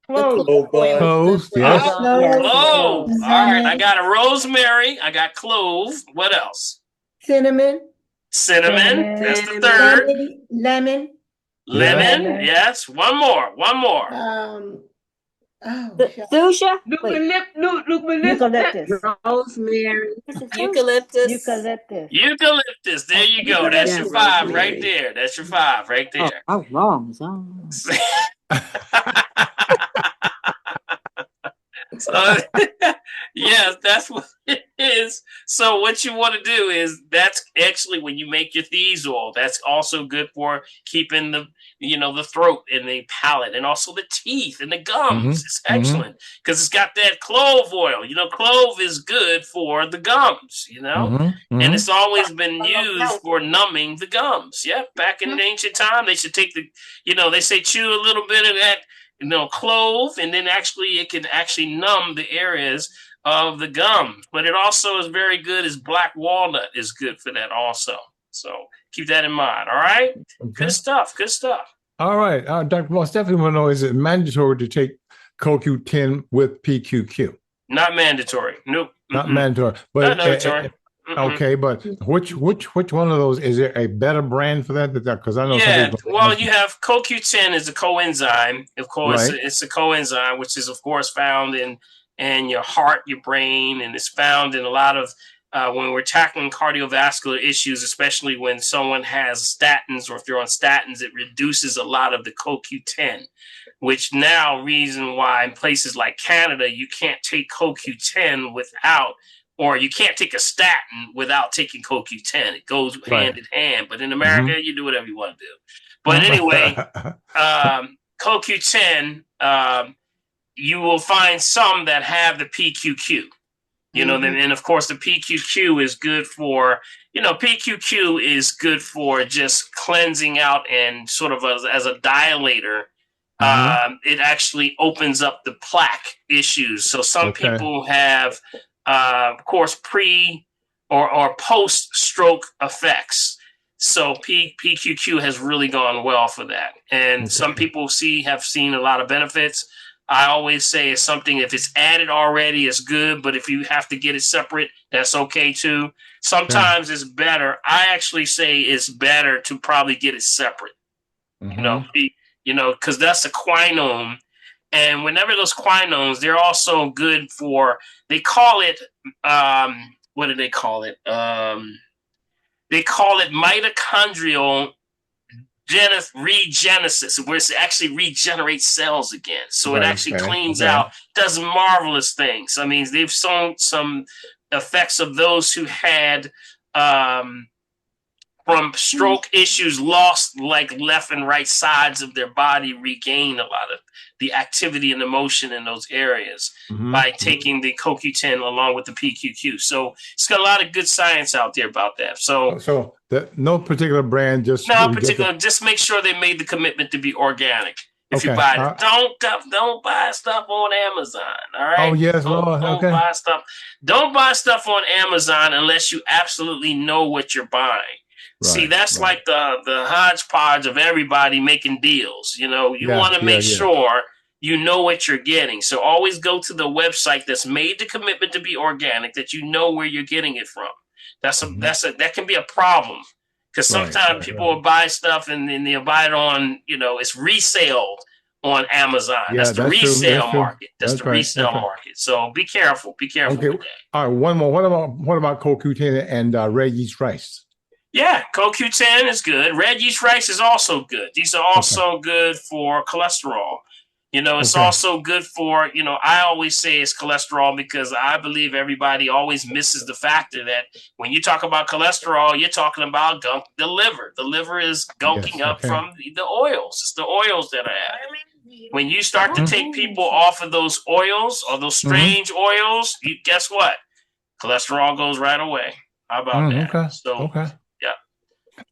Cloves, yes. Cloves. All right, I got a rosemary. I got clove. What else? Cinnamon. That's the third. Lemon. Yes. One more. Fuchsia. Eucalyptus. Rosemary. Eucalyptus. There you go. That's your 5 right there. That's your 5 right there. Oh, wrong. So, yes, that's what it is. So what you want to do is, that's actually when you make your Thiazole, that's also good for keeping the throat and the palate and also the teeth and the gums. It's excellent because it's got that clove oil. Clove is good for the gums, and it's always been used for numbing the gums. Yeah, back in ancient time, they should take they say chew a little bit of that clove, and then it can actually numb the areas of the gum. But it also is very good as black walnut is good for that also. So keep that in mind. All right. Okay. Good stuff. All right. Dr. Moss, definitely want to know, is it mandatory to take CoQ10 with PQQ? Not mandatory. Nope. Not mandatory. But not mandatory. Okay, but which one of those, is there a better brand for that? Because I know. Yeah, well, you have CoQ10 is a coenzyme. Of course, It's a coenzyme, which is of course found in your heart, your brain, and it's found in a lot of when we're tackling cardiovascular issues, especially when someone has statins, or if you're on statins, it reduces a lot of the CoQ10. Which now reason why in places like Canada you can't take CoQ10 without. Or you can't take a statin without taking CoQ10. It goes hand in hand. But in America, you do whatever you want to do. But anyway, CoQ10, you will find some that have the PQQ. And of course, the PQQ is good for, PQQ is good for just cleansing out and sort of as a dilator. It actually opens up the plaque issues. So some people have... of course, pre or post-stroke effects. So PQQ has really gone well for that. And some people have seen a lot of benefits. I always say it's something, if it's added already, it's good. But if you have to get it separate, that's okay too. Sometimes it's better. I actually say it's better to probably get it separate. Because that's a quinone. And whenever those quinones, they're also good for, they call it, what do they call it? They call it mitochondrial regenesis, where it actually regenerates cells again. So it Right, actually okay, cleans okay. out, does marvelous things. I mean, they've shown some effects of those who had from stroke issues lost like left and right sides of their body, regain a lot of the activity and emotion in those areas by taking the CoQ10 along with the PQQ. So it's got a lot of good science out there about that. So no particular brand, just just make sure they made the commitment to be organic. If okay. you buy it, don't buy stuff on Amazon. All right. Oh yes, don't buy stuff. Don't buy stuff on Amazon unless you absolutely know what you're buying. Right, see, that's like the hodgepodge of everybody making deals. You know, you want to make sure you know what you're getting. So always go to the website that's made the commitment to be organic, that you know where you're getting it from. That can be a problem. Because sometimes people will buy stuff and then they'll buy it on, it's resale on Amazon. That's the resale market. That's the resale market. So be careful. Be careful with that. All right, one more. What about CoQ10 and red yeast rice? Yeah, CoQ10 is good. Red yeast rice is also good. These are also good for cholesterol. It's also good for, I always say it's cholesterol because I believe everybody always misses the factor that when you talk about cholesterol, you're talking about the liver. The liver is gunking up from the oils. It's the oils that are added. When you start to take people off of those oils or those strange oils, guess what? Cholesterol goes right away. How about that? Yeah.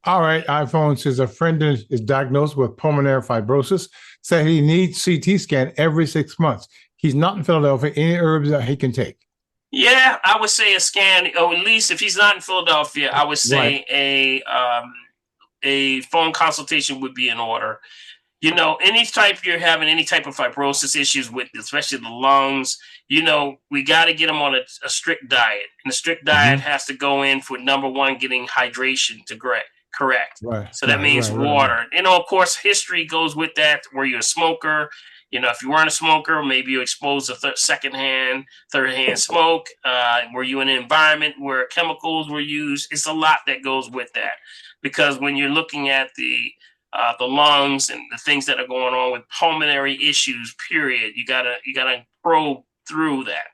All right. iPhone says a friend is diagnosed with pulmonary fibrosis. Said he needs CT scan every 6 months. He's not in Philadelphia. Any herbs that he can take? Yeah, I would say a scan. Or at least if he's not in Philadelphia, I would say a phone consultation would be in order. Anytime you're having any type of fibrosis issues with, especially the lungs, we got to get them on a strict diet. And the strict diet has to go in for number one, getting hydration to correct. Right. So that means water. Of course, history goes with that. Were you a smoker? If you weren't a smoker, maybe you exposed to secondhand, third-hand smoke. Were you in an environment where chemicals were used? It's a lot that goes with that. Because when you're looking at the lungs and the things that are going on with pulmonary issues, period, you gotta probe through that.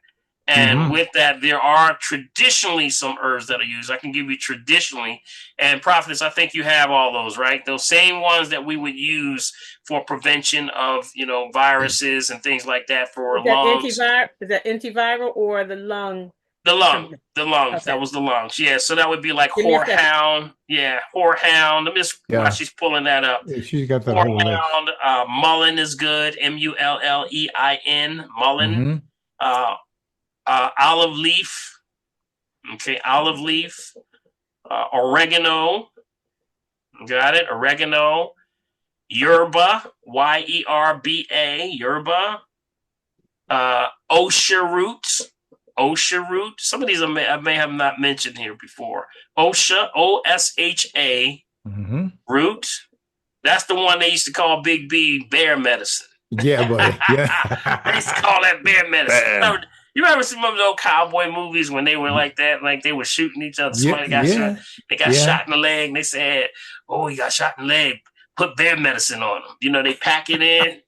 And with that, there are traditionally some herbs that are used. I can give you traditionally. And Prophetess, I think you have all those, right? Those same ones that we would use for prevention of, viruses and things like that for lungs. Is that antiviral or the lung? The lungs. Okay. That was the lungs. Yeah. So that would be like whorehound. Yeah. Whorehound. Let me just while she's pulling that up. Yeah, she's got that whorehound. Mullein is good. Mullein. Mullein. Olive leaf. Okay. Olive leaf. Oregano. Got it. Oregano. Yerba. Yerba. Yerba. Osha root. Osha root. Some of these I may have not mentioned here before. Osha, OSHA root. That's the one they used to call Big B bear medicine. Yeah, buddy. Yeah. They used to call that bear medicine. You remember some of those old cowboy movies when they were like that, like they were shooting each other. Somebody got shot. They got shot in the leg. And they said, "Oh, he got shot in the leg. Put bear medicine on him." They pack it in, they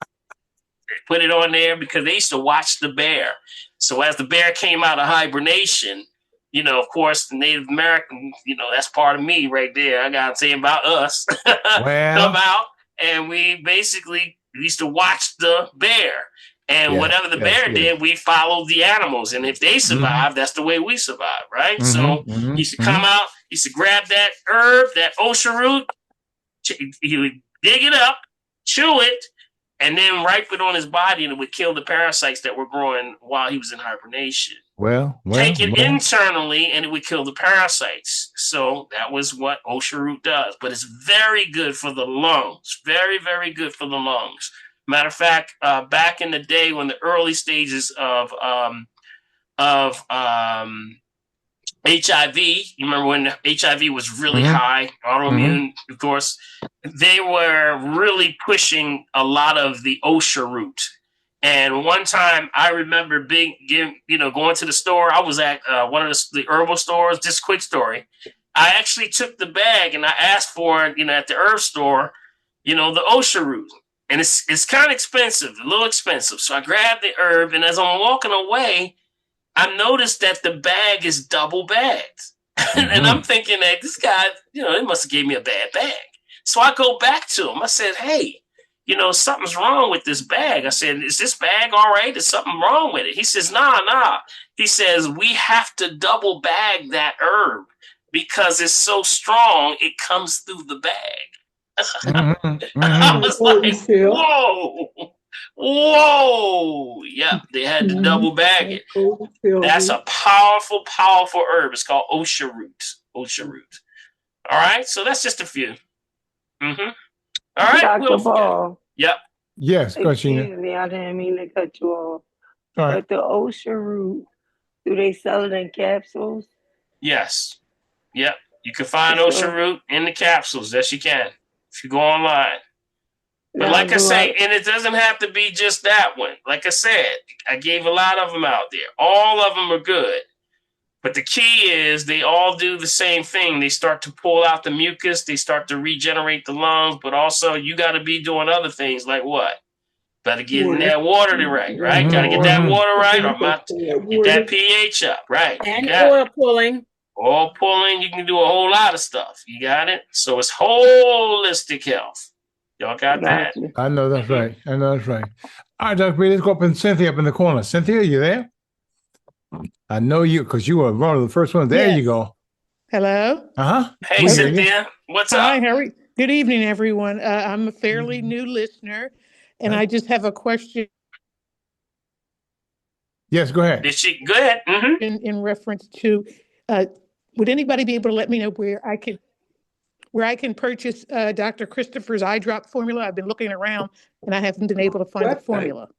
put it on there because they used to watch the bear. So as the bear came out of hibernation, of course, the Native American, that's part of me right there. I got to say about us. Come out, and we basically used to watch the bear. And whatever the bear did, we followed the animals. And if they survived, that's the way we survive, right? So he used to come out, he used to grab that herb, that osha root, he would dig it up, chew it, and then ripe it on his body, and it would kill the parasites that were growing while he was in hibernation. Take it internally, and it would kill the parasites. So that was what osha root does. But it's very good for the lungs. Very, very good for the lungs. Matter of fact, back in the day when the early stages of HIV, you remember when HIV was really high, autoimmune, of course, they were really pushing a lot of the osha root. And one time I remember going to the store. I was at one of the herbal stores. Just quick story. I actually took the bag and I asked for it, at the herb store. the osha root. And it's kind of expensive, a little expensive. So I grabbed the herb, and as I'm walking away, I noticed that the bag is double bagged. And I'm thinking that this guy, they must have gave me a bad bag. So I go back to him. I said, hey, something's wrong with this bag. I said, is this bag all right? Is something wrong with it? He says, nah. He says, we have to double bag that herb because it's so strong, it comes through the bag. I was like, whoa. Yep, they had to double bag it. That's a powerful, powerful herb. It's called osha root. Osha root. All right, so that's just a few. All right, Dr. Paul. Yep. Yes, Excuse me, I didn't mean to cut you off. All right. But the osha root, do they sell it in capsules? Yes. Yep. You can find osha root in the capsules. Yes, you can. If you go online. But Now, like I say, and it doesn't have to be just that one. Like I said, I gave a lot of them out there. All of them are good. But the key is they all do the same thing. They start to pull out the mucus. They start to regenerate the lungs. But also, you got to be doing other things like what? Better get in that water right? Got to get that water right or get that pH up, right? And oil pulling. Oil pulling, you can do a whole lot of stuff. You got it? So it's holistic health. Y'all got that? I know that's right. All right, Dr. B, let's go up and Cynthia up in the corner. Cynthia, are you there? I know you because you were one of the first ones. There you go. Hello. Hey, Cynthia. What's up? Hi, Harry. Good evening, everyone. I'm a fairly new listener, and I just have a question. Yes, go ahead. Go ahead. In reference to, would anybody be able to let me know where I can purchase Dr. Christopher's eye drop formula? I've been looking around, and I haven't been able to find the formula.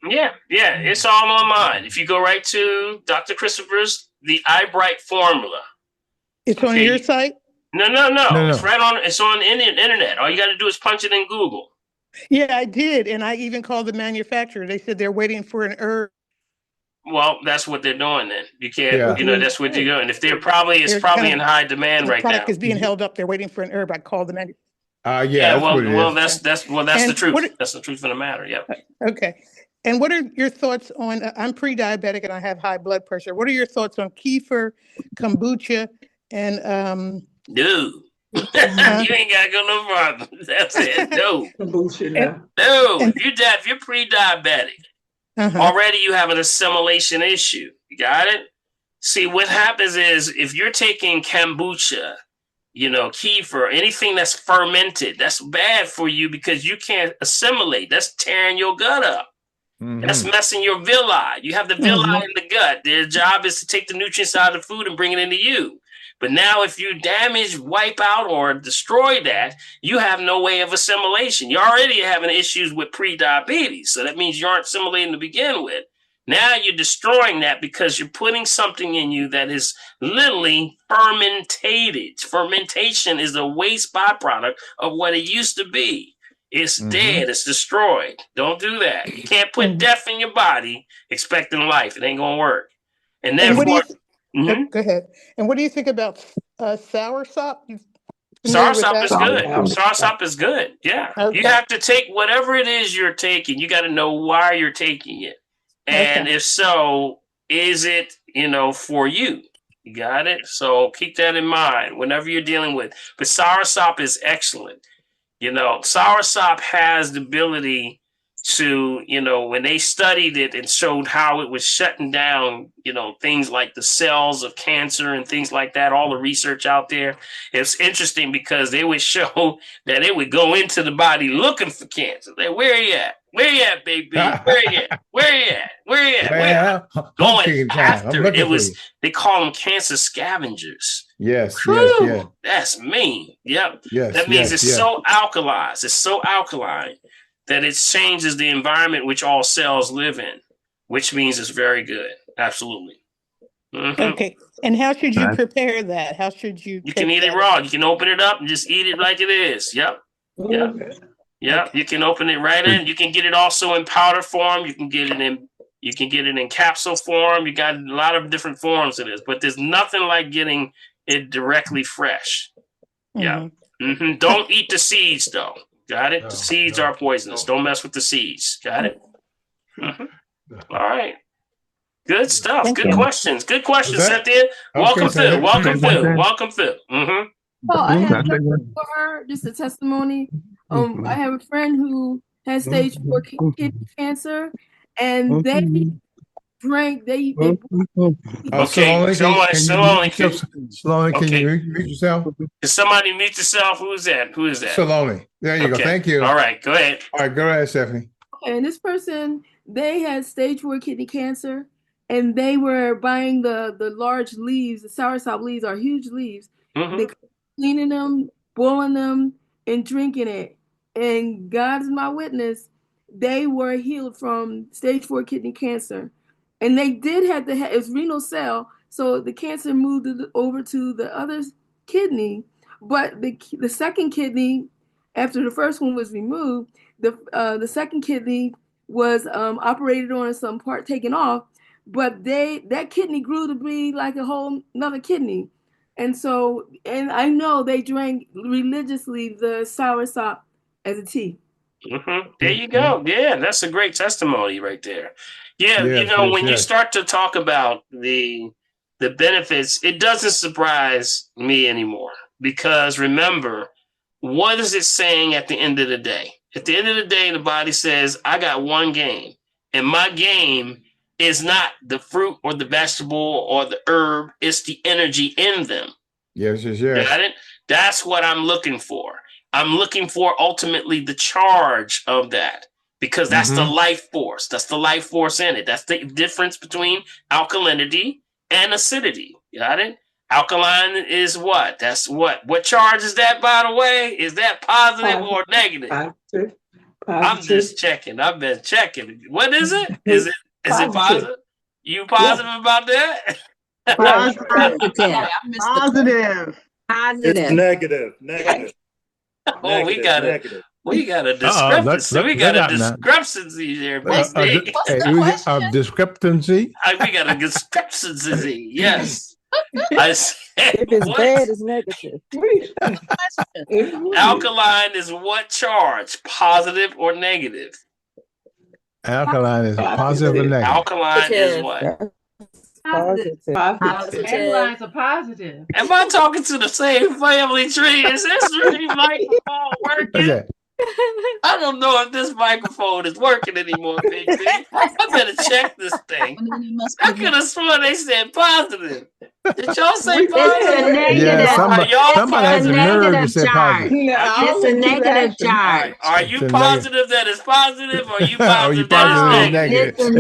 Yeah. It's all online. If you go right to Dr. Christopher's, the Eye Bright formula. It's on your site? No. It's right on. It's on the internet. All you got to do is punch it in Google. Yeah, I did, and I even called the manufacturer. They said they're waiting for an herb. Well, that's what they're doing then. You can't, that's what you're doing. If it's probably in high demand right now. The product is being held up. They're waiting for an herb. I called the manufacturer. That's the truth. That's the truth of the matter. Yep. Okay. And what are your thoughts on, I'm pre-diabetic and I have high blood pressure. What are your thoughts on kefir, kombucha, and Dude. You ain't gotta go no farther. That's it. No. If you're pre-diabetic, already you have an assimilation issue. You got it? See, what happens is if you're taking kombucha, kefir, anything that's fermented, that's bad for you because you can't assimilate. That's tearing your gut up. That's messing your villi. You have the villi in the gut. Their job is to take the nutrients out of the food and bring it into you. But now if you damage, wipe out, or destroy that, you have no way of assimilation. You're already having issues with pre-diabetes. So that means you aren't assimilating to begin with. Now you're destroying that because you're putting something in you that is literally fermented. Fermentation is a waste byproduct of what it used to be. It's dead. It's destroyed. Don't do that. You can't put death in your body expecting life. It ain't going to work. And therefore... Go ahead. And what do you think about soursop? Soursop is good. Soursop is good. Yeah. Okay. You have to take whatever it is you're taking. You got to know why you're taking it. And if so, is it, for you? You got it? So keep that in mind whenever you're dealing with. But soursop is excellent. Soursop has the ability to, when they studied it and showed how it was shutting down, things like the cells of cancer and things like that, all the research out there. It's interesting because they would show that it would go into the body looking for cancer. Like, where you at? Where you at, baby? Where you at? Where you at? Where you at? Going after it was, they call them cancer scavengers. Yes. That's mean. Yep. That means it's so alkalized. It's so alkaline that it changes the environment which all cells live in, which means it's very good. Absolutely. Okay. And how should you prepare that? How should you? You can eat it raw. You can open it up and just eat it like it is. Yep. Okay. You can open it right in. You can get it also in powder form. You can get it in capsule form. You got a lot of different forms of this, but there's nothing like getting it directly fresh. Yeah. Don't eat the seeds though. Got it? The seeds are poisonous. Don't mess with the seeds. Got it? Mm-hmm. All right. Good stuff. Thank Good you. questions. Good questions, that- Cynthia. Welcome, so Phil. that- Welcome, Phil. Welcome, Phil. Mm-hmm. Oh, I have for her just a testimony. I have a friend who has stage 4 kidney cancer, and they drank. They Okay, Salome, can you mute yourself? Can somebody mute yourself? Who is that? Salome. There you go. Thank you. All right, go ahead. All right, go ahead, Stephanie. and this person, they had stage 4 kidney cancer, and they were buying the large leaves. The soursop leaves are huge leaves. They cleaning them, boiling them, and drinking it. And God is my witness, they were healed from stage 4 kidney cancer. And they did have it was renal cell, so the cancer moved over to the other kidney. But the second kidney, after the first one was removed, the second kidney was operated on and some part taken off. But that kidney grew to be like a whole another kidney. And so, and I know they drank religiously the soursop as a tea. Mm-hmm. There you go. Yeah, that's a great testimony right there. Yeah, when you start to talk about the benefits, it doesn't surprise me anymore, because remember, what is it saying at the end of the day? At the end of the day, the body says, I got one game, and my game is not the fruit or the vegetable or the herb, it's the energy in them. Yes. Got it? That's what I'm looking for. I'm looking for ultimately the charge of that, because that's the life force. That's the life force in it. That's the difference between alkalinity and acidity. Got it? Alkaline is what? That's what? What charge is that, by the way? Is that positive or negative? Positive. I'm just checking. I've been checking. What is it? Is it positive? You positive about that? Positive. It's negative. Oh, we got a discrepancy. We got a discrepancy there, baby. Discrepancy. We got a discrepancy. Yes. I said, if it's bad, it's negative. Alkaline is what charge? Positive or negative? Alkaline is positive or negative? Alkaline is what? Positive. Alkalines are positive. Am I talking to the same family tree? Is this really microphone working? Okay. I don't know if this microphone is working anymore, Big B. I better check this thing. I could have sworn they said positive. Did y'all say positive? Yeah, somebody has the nerve to say positive. It's a negative charge. Are you positive that it's positive, or are you positive that it's negative? It's a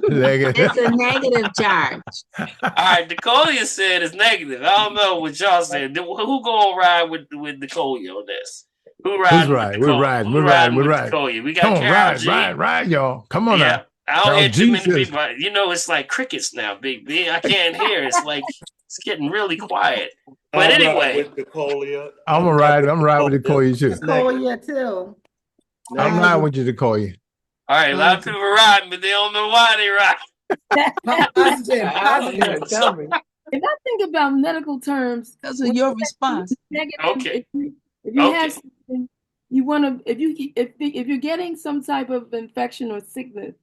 negative. It's a negative charge. All right, Nicolia said it's negative. I don't know what y'all said. Who gonna ride with Nicolia on this? Who's riding? We're riding. We got Carol G. Ride, y'all. Come on now. I don't hear too many people. It's like crickets now, Big B. I can't hear. It's like it's getting really quiet. But anyway, I'm riding with Nicolia too. Nicolia too. I'm riding with you, Nicolia. All right, a lot of people riding, but they don't know why they ride. Positive. Tell me. If I think about medical terms, because of your response. Negative, okay. If you have something, you want to, if you're getting some type of infection or sickness,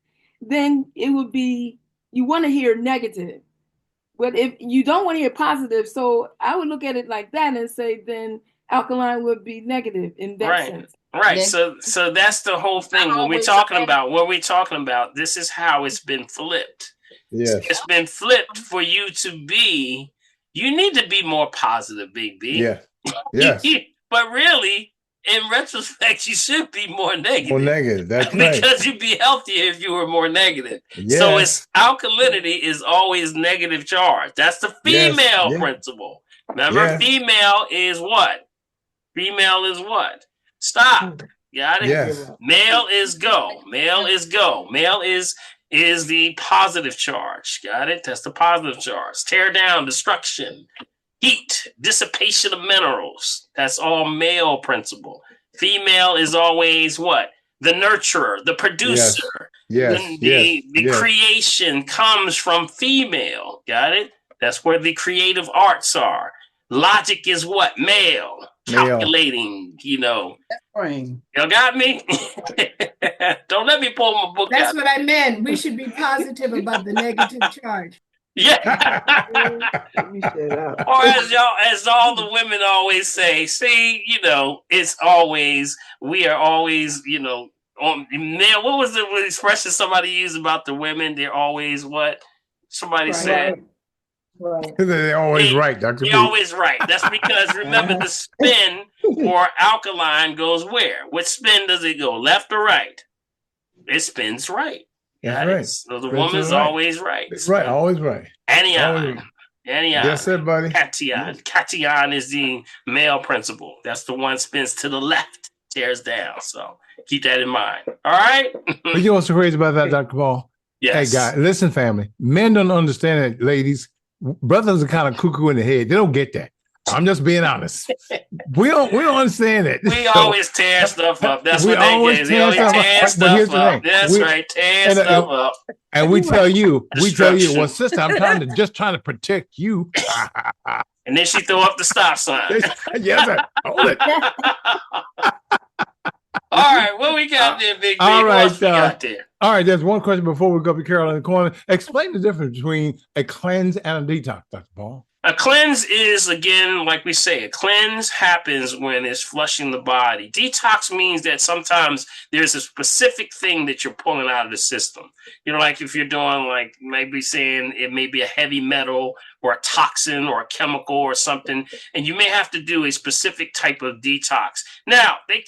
then it would be, you want to hear negative. But if you don't want to hear positive, so I would look at it like that and say then alkaline would be negative in that sense. Right. So that's the whole thing. When we're talking about, this is how it's been flipped. Yes. It's been flipped for you to be, you need to be more positive, Big B. Yeah. Yes. But really, in retrospect, you should be more negative. More negative. That's right. Because you'd be healthier if you were more negative. Yes. So it's alkalinity is always negative charge. That's the female principle. Remember, female is what? Female is what? Stop. Got it? Yes. Male is go. Male is go. Male is the positive charge. Got it? That's the positive charge. Tear down, destruction. Heat, dissipation of minerals. That's all male principle. Female is always what? The nurturer, the producer. Yes. The creation comes from female. Got it? That's where the creative arts are. Logic is what? Male. Calculating, you know. Spring. You got me? Don't let me pull my book That's out. what I meant. We should be positive about the negative charge. Yeah. Let me shut up. Or as all the women always say, see, you know, we are always, you know, on man, what was the expression somebody used about the women? They're always what? Somebody said. Right. They're always right, Dr. They're B. always right. That's because remember the spin for alkaline goes where? Which spin does it go? Left or right? It spins right. That's right. So the woman's always right. Right, always right. Anion. Yes, sir, buddy. Cation. Cation is the male principle. That's the one spins to the left, tears down. So keep that in mind. All right? But you know what's so crazy about that, Dr. Paul? Yes. Hey, guys, listen, family. Men don't understand it, ladies. Brothers are kind of cuckoo in the head. They don't get that. I'm just being honest. We don't understand it. We always tear stuff up. That's what they get. They always tear stuff up. That's right. Tear stuff up. And we tell you, well, sister, I'm trying to protect you. And then she throw up the stop sign. Yes, sir. Hold it. All right, what we got there, Big B? All right, what we got there? All right, there's one question before we go to Carol in the corner. Explain the difference between a cleanse and a detox, Dr. Paul. A cleanse is, again, like we say, a cleanse happens when it's flushing the body. Detox means that sometimes there's a specific thing that you're pulling out of the system. You know, like if you're doing, like maybe saying it may be a heavy metal or a toxin or a chemical or something, and you may have to do a specific type of detox. Now, they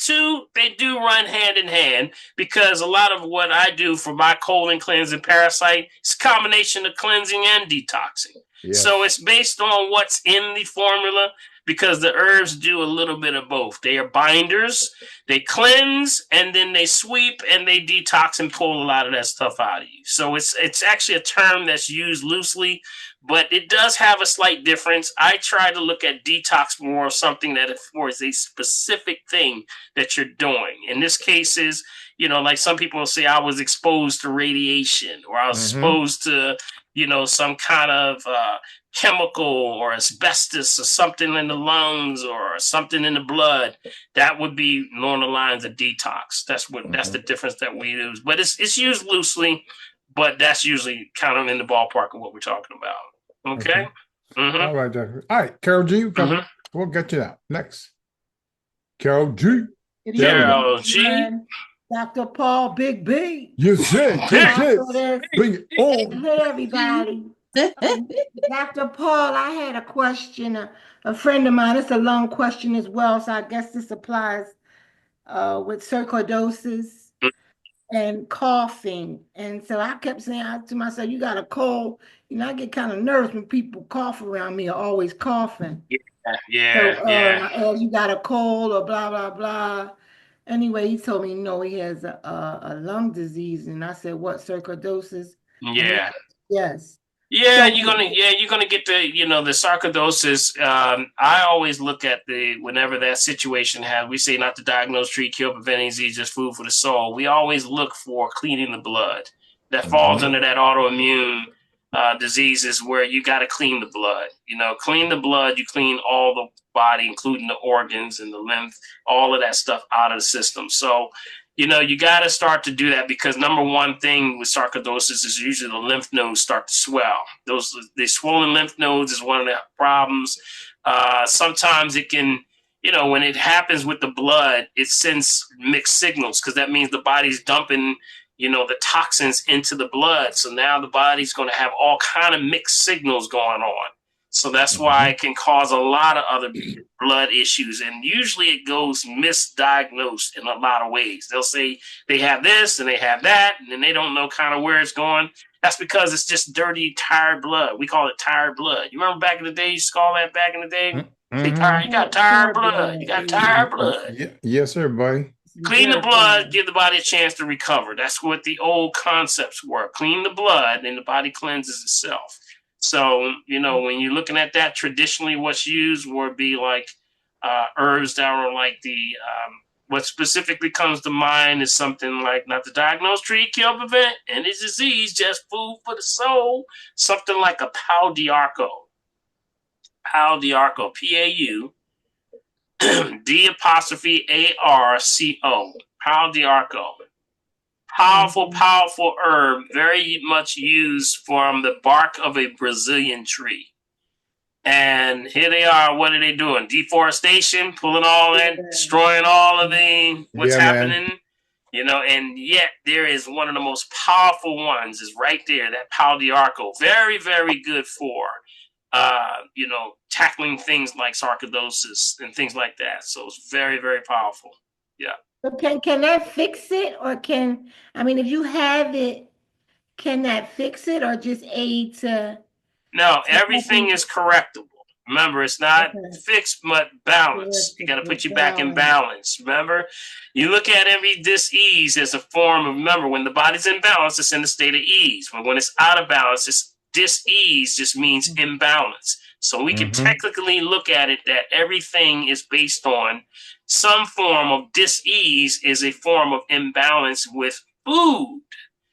do run hand in hand, because a lot of what I do for my colon cleanse and parasite is a combination of cleansing and detoxing. Yes. So it's based on what's in the formula, because the herbs do a little bit of both. They are binders, they cleanse, and then they sweep and they detox and pull a lot of that stuff out of you. So it's actually a term that's used loosely, but it does have a slight difference. I try to look at detox more of something that is for a specific thing that you're doing. In this case is, you know, like some people will say, I was exposed to radiation, or I was exposed to, you know, some kind of chemical or asbestos or something in the lungs or something in the blood. That would be along the lines of detox. That's the difference that we use. But it's used loosely, but that's usually kind of in the ballpark of what we're talking about. Okay? All right, Doctor. All right, Carol G. We'll get you out. Next. Carol G. Carol G. Dr. Paul, Big B. You said, bring it on. Hey, everybody. Dr. Paul, I had a question. A friend of mine, it's a long question as well, so I guess this applies with sarcoidosis and coughing. And so I kept saying to myself, you got a cold. You know, I get kind of nervous when people cough around me, are always coughing. Yeah. You got a cold or blah, blah, blah. Anyway, he told me, no, he has a lung disease. And I said, what, sarcoidosis? Yeah. Yes. Yeah, you're gonna get the sarcoidosis. I always look at whenever that situation we say not to diagnose, treat, cure, prevent disease, just food for the soul. We always look for cleaning the blood. That falls under that autoimmune diseases where you got to clean the blood. You know, clean the blood. You clean all the body, including the organs and the lymph, all of that stuff out of the system. So, you know, you got to start to do that, because number one thing with sarcoidosis is usually the lymph nodes start to swell. The swollen lymph nodes is one of the problems. Sometimes it can, you know, when it happens with the blood, it sends mixed signals, because that means the body's dumping, you know, the toxins into the blood. So now the body's going to have all kind of mixed signals going on. So that's why it can cause a lot of other blood issues. And usually it goes misdiagnosed in a lot of ways. They'll say they have this and they have that, and then they don't know kind of where it's going. That's because it's just dirty, tired blood. We call it tired blood. You remember back in the day, you used to call that back in the day? You got tired blood. You got tired blood. Yes, sir, buddy. Clean the blood, give the body a chance to recover. That's what the old concepts were. Clean the blood, and the body cleanses itself. So, you know, when you're looking at that, traditionally what's used would be like herbs that are like what specifically comes to mind is something like not to diagnose, treat, cure, prevent any disease, just food for the soul. Something like a pau d'arco. Pau d'arco, P-A-U. D''ARCO, Palo d'Arco. Powerful, powerful herb, very much used from the bark of a Brazilian tree. And here they are. What are they doing? Deforestation, pulling all that, destroying all of what's happening. Man. You know, and yet there is one of the most powerful ones is right there, that Palo d'Arco. Very, very good for, tackling things like sarcoidosis and things like that. So it's very, very powerful. Yeah. But can that fix it, or if you have it, can that fix it, or just aid to? No, everything is correctable. Remember, it's not fixed, but balanced. You got to put you back in balance. Remember, you look at every dis-ease as a form of, remember, when the body's in balance, it's in a state of ease. But when it's out of balance, it's dis-ease just means imbalance. So we can technically look at it that everything is based on some form of dis-ease is a form of imbalance with food.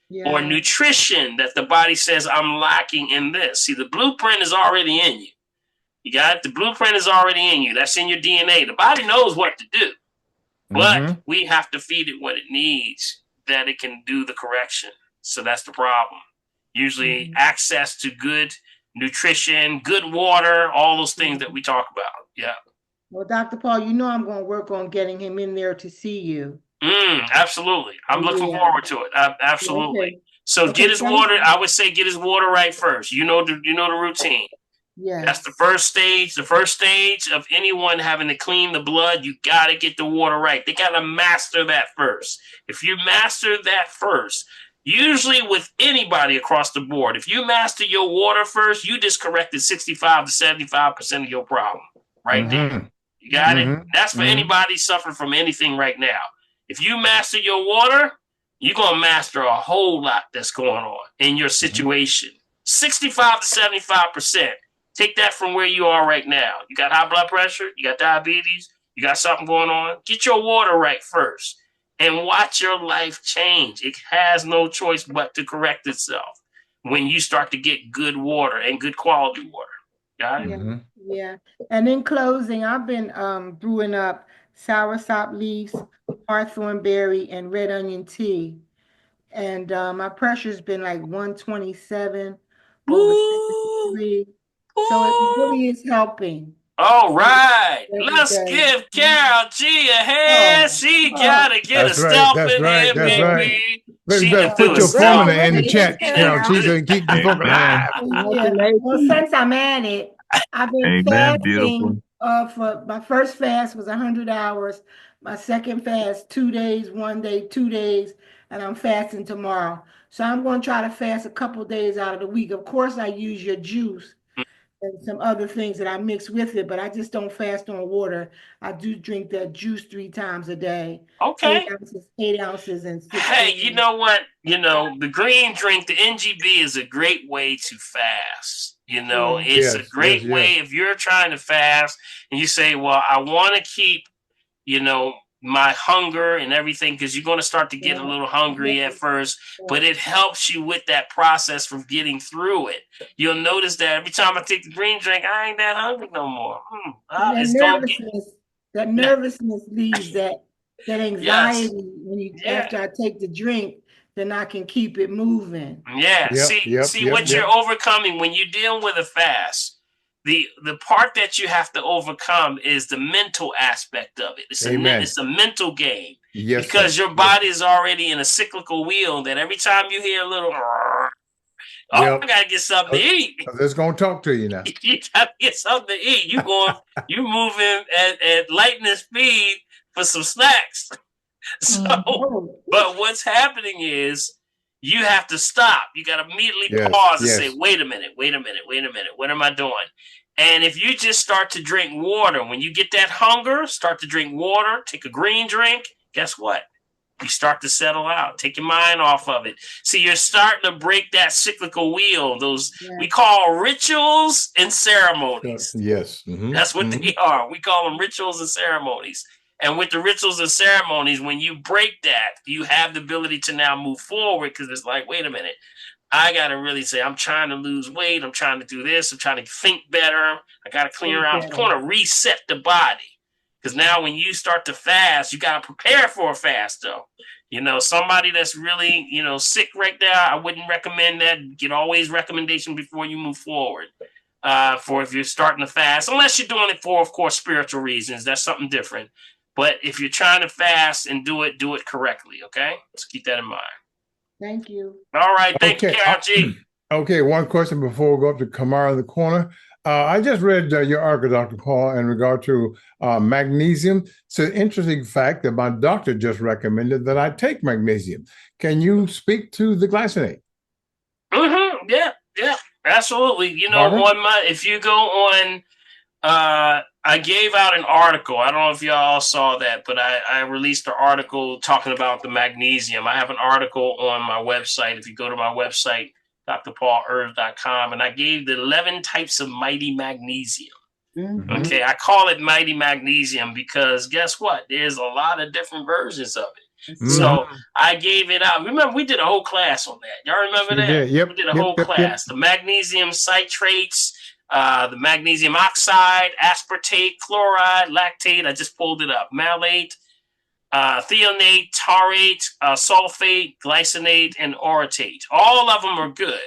Yeah. Or nutrition that the body says I'm lacking in this. See, the blueprint is already in you. You got it? The blueprint is already in you. That's in your DNA. The body knows what to do, but we have to feed it what it needs that it can do the correction. So that's the problem. Usually access to good nutrition, good water, all those things that we talk about. Yeah. Well, Dr. Paul, I'm going to work on getting him in there to see you. Absolutely. I'm looking forward to it. Absolutely. Okay. So get his water. I would say get his water right first. You know the routine. Yeah. That's the first stage. The first stage of anyone having to clean the blood, you got to get the water right. They got to master that first. If you master that first, usually with anybody across the board, if you master your water first, you just corrected 65 to 75% of your problem right there. You got it? That's for anybody suffering from anything right now. If you master your water, you're going to master a whole lot that's going on in your situation. 65 to 75%. Take that from where you are right now. You got high blood pressure, you got diabetes, you got something going on. Get your water right first and watch your life change. It has no choice but to correct itself when you start to get good water and good quality water. Got it? Yeah. And in closing, I've been brewing up soursop leaves, hawthorn berry, and red onion tea. And my pressure's been like 127 over 73. So it really is helping. All right. Let's give Carol G a hand. She got to get herself in here, baby. Right. She better put your formula in the chat, Carol G, and keep the book alive. Well, since I'm at it, I've been fasting. For my first fast was 100 hours. My second fast, 2 days, 1 day, 2 days, and I'm fasting tomorrow. So I'm going to try to fast a couple of days out of the week. Of course, I use your juice and some other things that I mix with it, but I just don't fast on water. I do drink that juice 3 times a day. Okay. 8 ounces and 6. Hey, you know what? The green drink, the NGB, is a great way to fast. It's a great way if you're trying to fast and you say, well, I want to keep, my hunger and everything, because you're going to start to get a little hungry at first, but it helps you with that process from getting through it. You'll notice that every time I take the green drink, I ain't that hungry no more. That nervousness leaves that anxiety after I take the drink, then I can keep it moving. Yeah. You're overcoming when you deal with a fast. The part that you have to overcome is the mental aspect of it. It's a mental game. Yes, because your body is already in a cyclical wheel that every time you hear a little, I gotta get something to eat. They're gonna talk to you now. You gotta get something to eat. You moving at lightning speed for some snacks. So, but what's happening is you have to stop. You got to immediately pause and say, wait a minute. What am I doing? And if you just start to drink water, when you get that hunger, start to drink water, take a green drink, guess what? You start to settle out. Take your mind off of it. See, you're starting to break that cyclical wheel. Those we call rituals and ceremonies. Yes. That's what they are. We call them rituals and ceremonies. And with the rituals and ceremonies, when you break that, you have the ability to now move forward, because it's like, wait a minute, I got to really say, I'm trying to lose weight. I'm trying to do this. I'm trying to think better. I got to clear out. I want to reset the body. Because now when you start to fast, you got to prepare for a fast, though. Somebody that's really, sick right there, I wouldn't recommend that. Get always recommendation before you move forward for if you're starting to fast, unless you're doing it for, of course, spiritual reasons. That's something different. But if you're trying to fast and do it correctly, okay? Let's keep that in mind. Thank you. All right. Thank you, Carol G. Okay, one question before we go up to Kamara in the corner. I just read your article, Dr. Paul, in regard to magnesium. It's an interesting fact that my doctor just recommended that I take magnesium. Can you speak to the glycinate? Mm-hmm. Yeah, absolutely. If you go on, I gave out an article. I don't know if y'all saw that, but I released an article talking about the magnesium. I have an article on my website. If you go to my website, drpaulherbs.com, and I gave the 11 types of mighty magnesium. Mm-hmm. Okay, I call it mighty magnesium because guess what? There's a lot of different versions of it. Mm-hmm. So I gave it out. Remember, we did a whole class on that. Y'all remember that? Did. Yep. We did a whole class. The magnesium citrates, the magnesium oxide, aspartate, chloride, lactate. I just pulled it up. Malate, thionate, taurate, sulfate, glycinate, and orotate. All of them are good.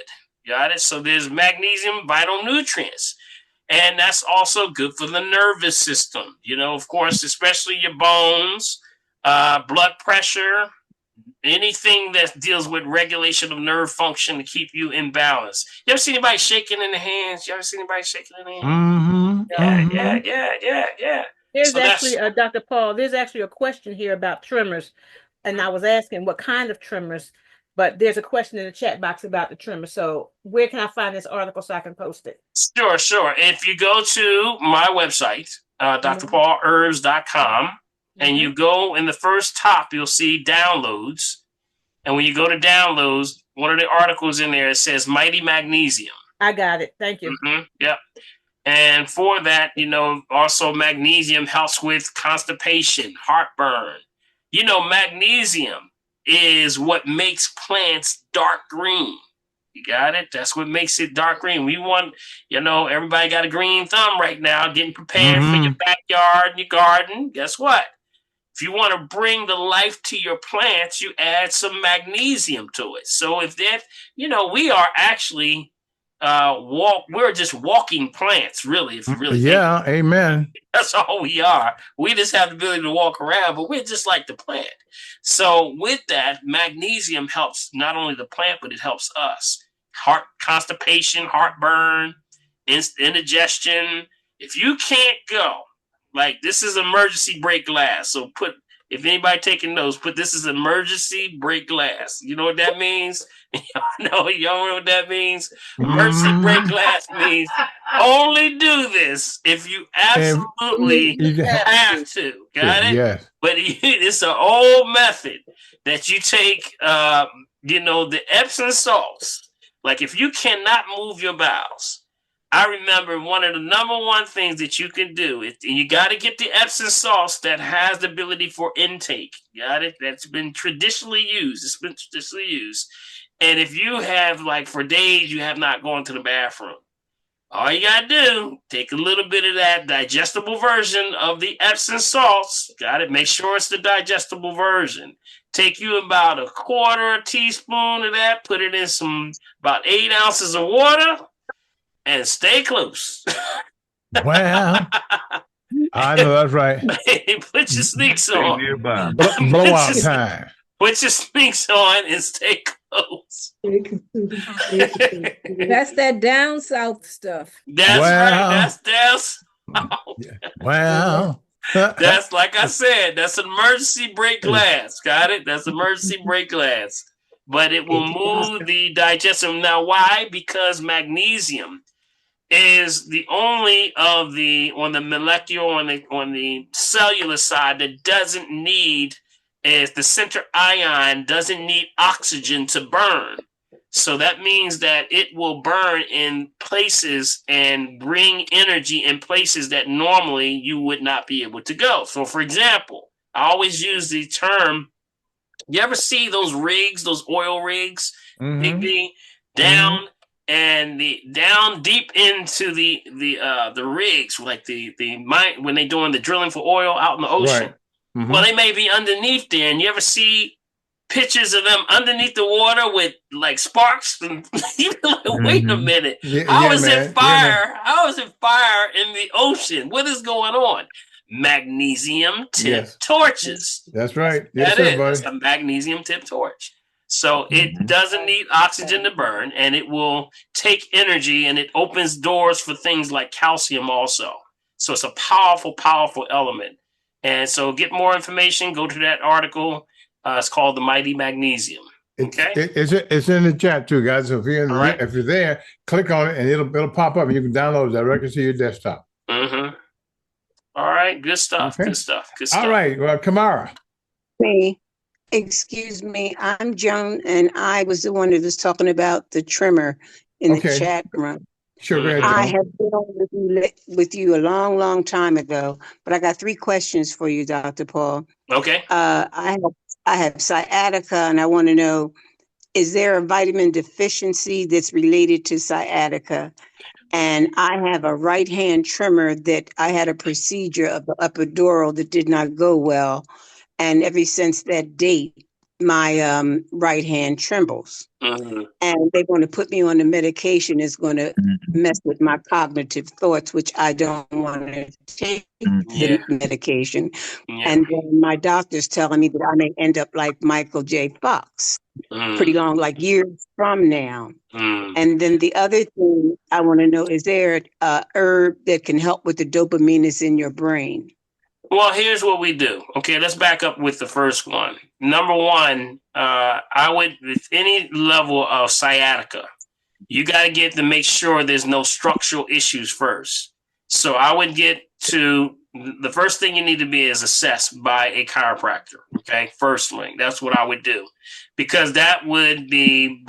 Got it? So there's magnesium, vital nutrients. And that's also good for the nervous system. Of course, especially your bones, blood pressure, anything that deals with regulation of nerve function to keep you in balance. You ever see anybody shaking in the hands? You ever see anybody shaking in the hands? Mm-hmm. Yeah. There's actually, Dr. Paul, there's actually a question here about tremors. And I was asking what kind of tremors, but there's a question in the chat box about the tremors. So where can I find this article so I can post it? Sure. If you go to my website, drpaulherbs.com, and you go in the first top, you'll see downloads. And when you go to downloads, one of the articles in there, it says Mighty Magnesium. I got it. Thank you. Mm-hmm. Yep. And for that, also magnesium helps with constipation, heartburn. Magnesium is what makes plants dark green. You got it? That's what makes it dark green. We want, everybody got a green thumb right now, getting prepared for your backyard and your garden. Guess what? If you want to bring the life to your plants, you add some magnesium to it. So if that, we are actually we're just walking plants, really, if you really think. Amen. That's all we are. We just have the ability to walk around, but we're just like the plant. So with that, magnesium helps not only the plant, but it helps us. Heart constipation, heartburn, indigestion. If you can't go, like this is emergency break glass. So if anybody taking notes, this is emergency break glass. You know what that means? Y'all know what that means? Emergency break glass means only do this if you absolutely have to. Got it? Yes. But it's an old method that you take, the Epsom salts. Like if you cannot move your bowels, I remember one of the number one things that you can do is you got to get the Epsom salts that has the ability for intake. Got it? That's been traditionally used. It's been traditionally used. And if you have, for days, you have not gone to the bathroom, all you got to do, take a little bit of that digestible version of the Epsom salts. Got it? Make sure it's the digestible version. Take you about a quarter teaspoon of that, put it in about 8 ounces of water, and stay close. Well, I know that's right. Put your sneaks on. Blowout time. Put your sneaks on and stay close. That's that down south stuff. That's right. That's down south. Well. That's like I said, that's an emergency break glass. Got it? That's emergency break glass. But it will move the digestion. Now, why? Because magnesium is the only of the on the molecular on the cellular side that doesn't need, as the center ion doesn't need oxygen to burn. So that means that it will burn in places and bring energy in places that normally you would not be able to go. So for example, I always use the term, you ever see those rigs, those oil rigs, big down and the down deep into the rigs, like the mine when they're doing the drilling for oil out in the ocean. Right. Mm-hmm. Well, they may be underneath there, and you ever see pictures of them underneath the water with like sparks? And you be like, wait a minute, how is it fire? How is it fire in the ocean? What is going on? Magnesium tip torches. That's right. Yes, sir, buddy. It's a magnesium tip torch. So it doesn't need oxygen to burn, and it will take energy, and it opens doors for things like calcium also. So it's a powerful, powerful element. And so get more information, go to that article. It's called The Mighty Magnesium. Okay. It's in the chat too, guys. So if you're there, click on it and it'll pop up and you can download it directly to your desktop. Mm-hmm. All right. Good stuff. Okay. Good stuff. Good stuff. All right. Well, Kamara. Hey, excuse me. I'm Joan, and I was the one that was talking about the trimmer in the chat room. Sure, go ahead, I have been on with you a long, long time ago, but I got 3 questions for you, Dr. Paul. Okay. I have sciatica, and I want to know, is there a vitamin deficiency that's related to sciatica? And I have a right hand trimmer that I had a procedure of the epidural that did not go well. And ever since that date, my right hand trembles. Mm-hmm. And they're going to put me on the medication. It's going to mess with my cognitive thoughts, which I don't want to take the medication. Yeah. And then my doctor's telling me that I may end up like Michael J. Fox pretty long, like years from now. And then the other thing I want to know, is there a herb that can help with the dopamine that's in your brain? Well, here's what we do. Okay, let's back up with the first one. Number one, I would, with any level of sciatica, you got to get to make sure there's no structural issues first. So I would get to, the first thing you need to be is assessed by a chiropractor. Okay, first thing, that's what I would do. Because that would be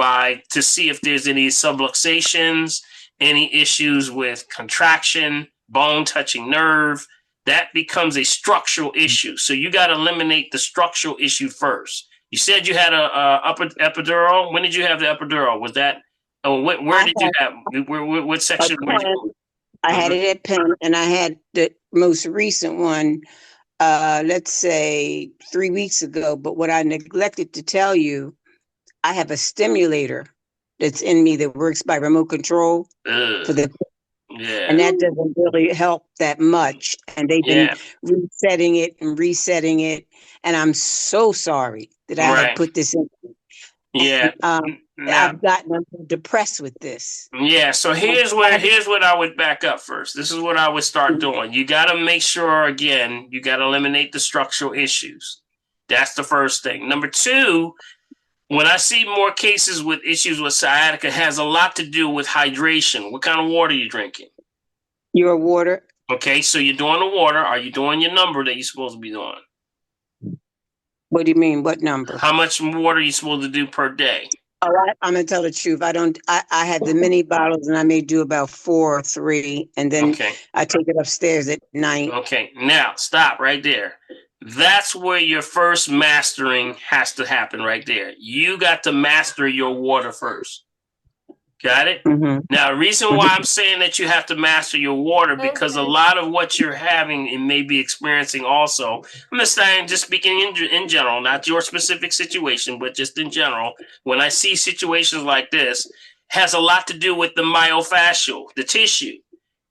to see if there's any subluxations, any issues with contraction, bone touching nerve. That becomes a structural issue. So you got to eliminate the structural issue first. You said you had a epidural. When did you have the epidural? Was that, where did you have, what section? I had it at Penn, and I had the most recent one, let's say 3 weeks ago. But what I neglected to tell you, I have a stimulator that's in me that works by remote control for the. Yeah. And that doesn't really help that much. And they've been resetting it. And I'm so sorry that I had put this in. Yeah. I've gotten depressed with this. Yeah. So here's what I would back up first. This is what I would start doing. You got to make sure, again, you got to eliminate the structural issues. That's the first thing. Number 2, when I see more cases with issues with sciatica, it has a lot to do with hydration. What kind of water are you drinking? Your water. Okay, so you're doing the water. Are you doing your number that you're supposed to be doing? What do you mean? What number? How much water are you supposed to do per day? All right, I'm gonna tell the truth. I have the mini bottles, and I may do about 4 or 3, and then I take it upstairs at night. Okay, now stop right there. That's where your first mastering has to happen right there. You got to master your water first. Got it? Mm-hmm. Now, the reason why I'm saying that you have to master your water, because a lot of what you're having and may be experiencing also, I'm just saying, just speaking in general, not your specific situation, but just in general, when I see situations like this, has a lot to do with the myofascial, the tissue.